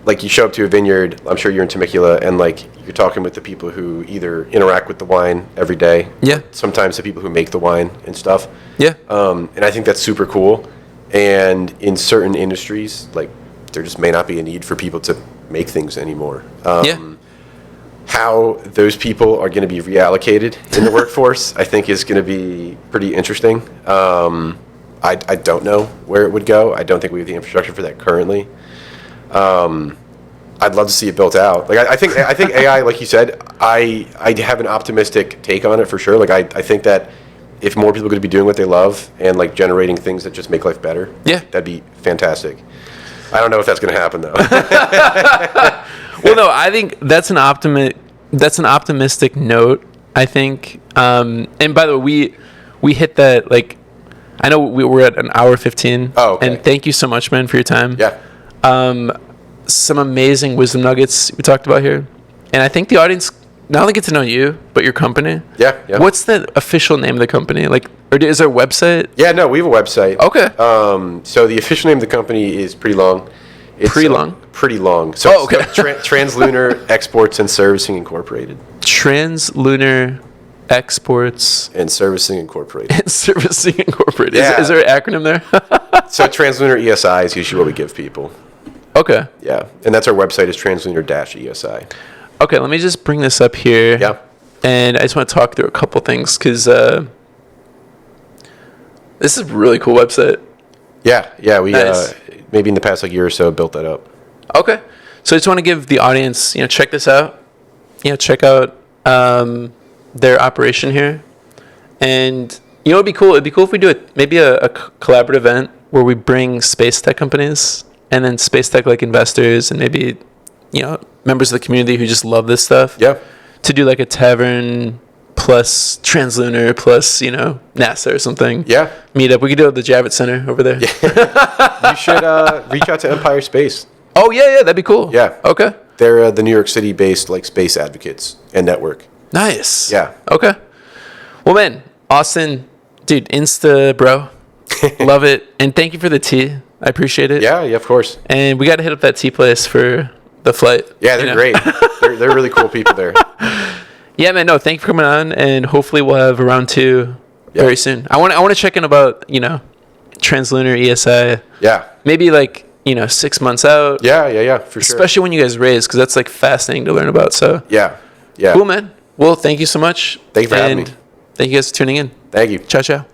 B: like you show up to a vineyard, I'm sure you're in Temecula, and like you're talking with the people who either interact with the wine every day.
A: Yeah.
B: Sometimes the people who make the wine and stuff.
A: Yeah.
B: And I think that's super cool. And in certain industries, like there just may not be a need for people to make things anymore. How those people are going to be reallocated in the workforce, I think, is going to be pretty interesting. I don't know where it would go. I don't think we have the infrastructure for that currently. I'd love to see it built out. Like I think AI, like you said, I have an optimistic take on it for sure. Like I think that if more people are going to be doing what they love and like generating things that just make life better, that'd be fantastic. I don't know if that's going to happen though.
A: Well, no, I think that's an optimistic note, I think. And by the way, we hit that, like, I know we're at an hour 15.
B: Oh, okay.
A: And thank you so much, man, for your time.
B: Yeah.
A: Some amazing wisdom nuggets we talked about here. And I think the audience not only get to know you, but your company.
B: Yeah.
A: What's the official name of the company? Like, or is there a website?
B: Yeah, no, we have a website.
A: Okay.
B: So the official name of the company is pretty long. It's pretty long. So
A: okay.
B: Translunar Exports and Servicing Incorporated.
A: Translunar Exports
B: and Servicing Incorporated.
A: Yeah. Is there an acronym there?
B: So Translunar ESI is usually what we give people.
A: Okay.
B: Yeah, and that's our website is translunar-ESI.
A: Okay, let me just bring this up here.
B: Yeah.
A: And I just want to talk through a couple things because this is a really cool website.
B: Yeah, we
A: nice.
B: Maybe in the past like year or so built that up.
A: Okay, so I just want to give the audience, check this out. Check out their operation here, and it'd be cool. It'd be cool if we do maybe a collaborative event where we bring space tech companies and then space tech like investors and maybe members of the community who just love this stuff.
B: Yeah.
A: To do like a Tavern plus Translunar plus, NASA or something.
B: Yeah.
A: Meet up. We could do it at the Javits Center over there.
B: You should reach out to Empire Space.
A: Oh, yeah, that'd be cool.
B: Yeah.
A: Okay.
B: They're the New York City-based like space advocates and network.
A: Nice.
B: Yeah.
A: Okay. Well, man, Austin, dude, Insta, bro. Love it. And thank you for the tea. I appreciate it.
B: Yeah, of course.
A: And we got to hit up that tea place for the flight.
B: Yeah, they're great. They're really cool people there.
A: Yeah, man. No, thank you for coming on, and hopefully we'll have a round 2 very soon. I want to check in about Translunar ESI.
B: Yeah.
A: Maybe like 6 months out.
B: Yeah, for sure.
A: Especially when you guys raise, because that's like fascinating to learn about. So
B: yeah.
A: Cool, man. Well, thank you so much.
B: Thank you for having me.
A: Thank you guys for tuning in.
B: Thank you.
A: Ciao, ciao.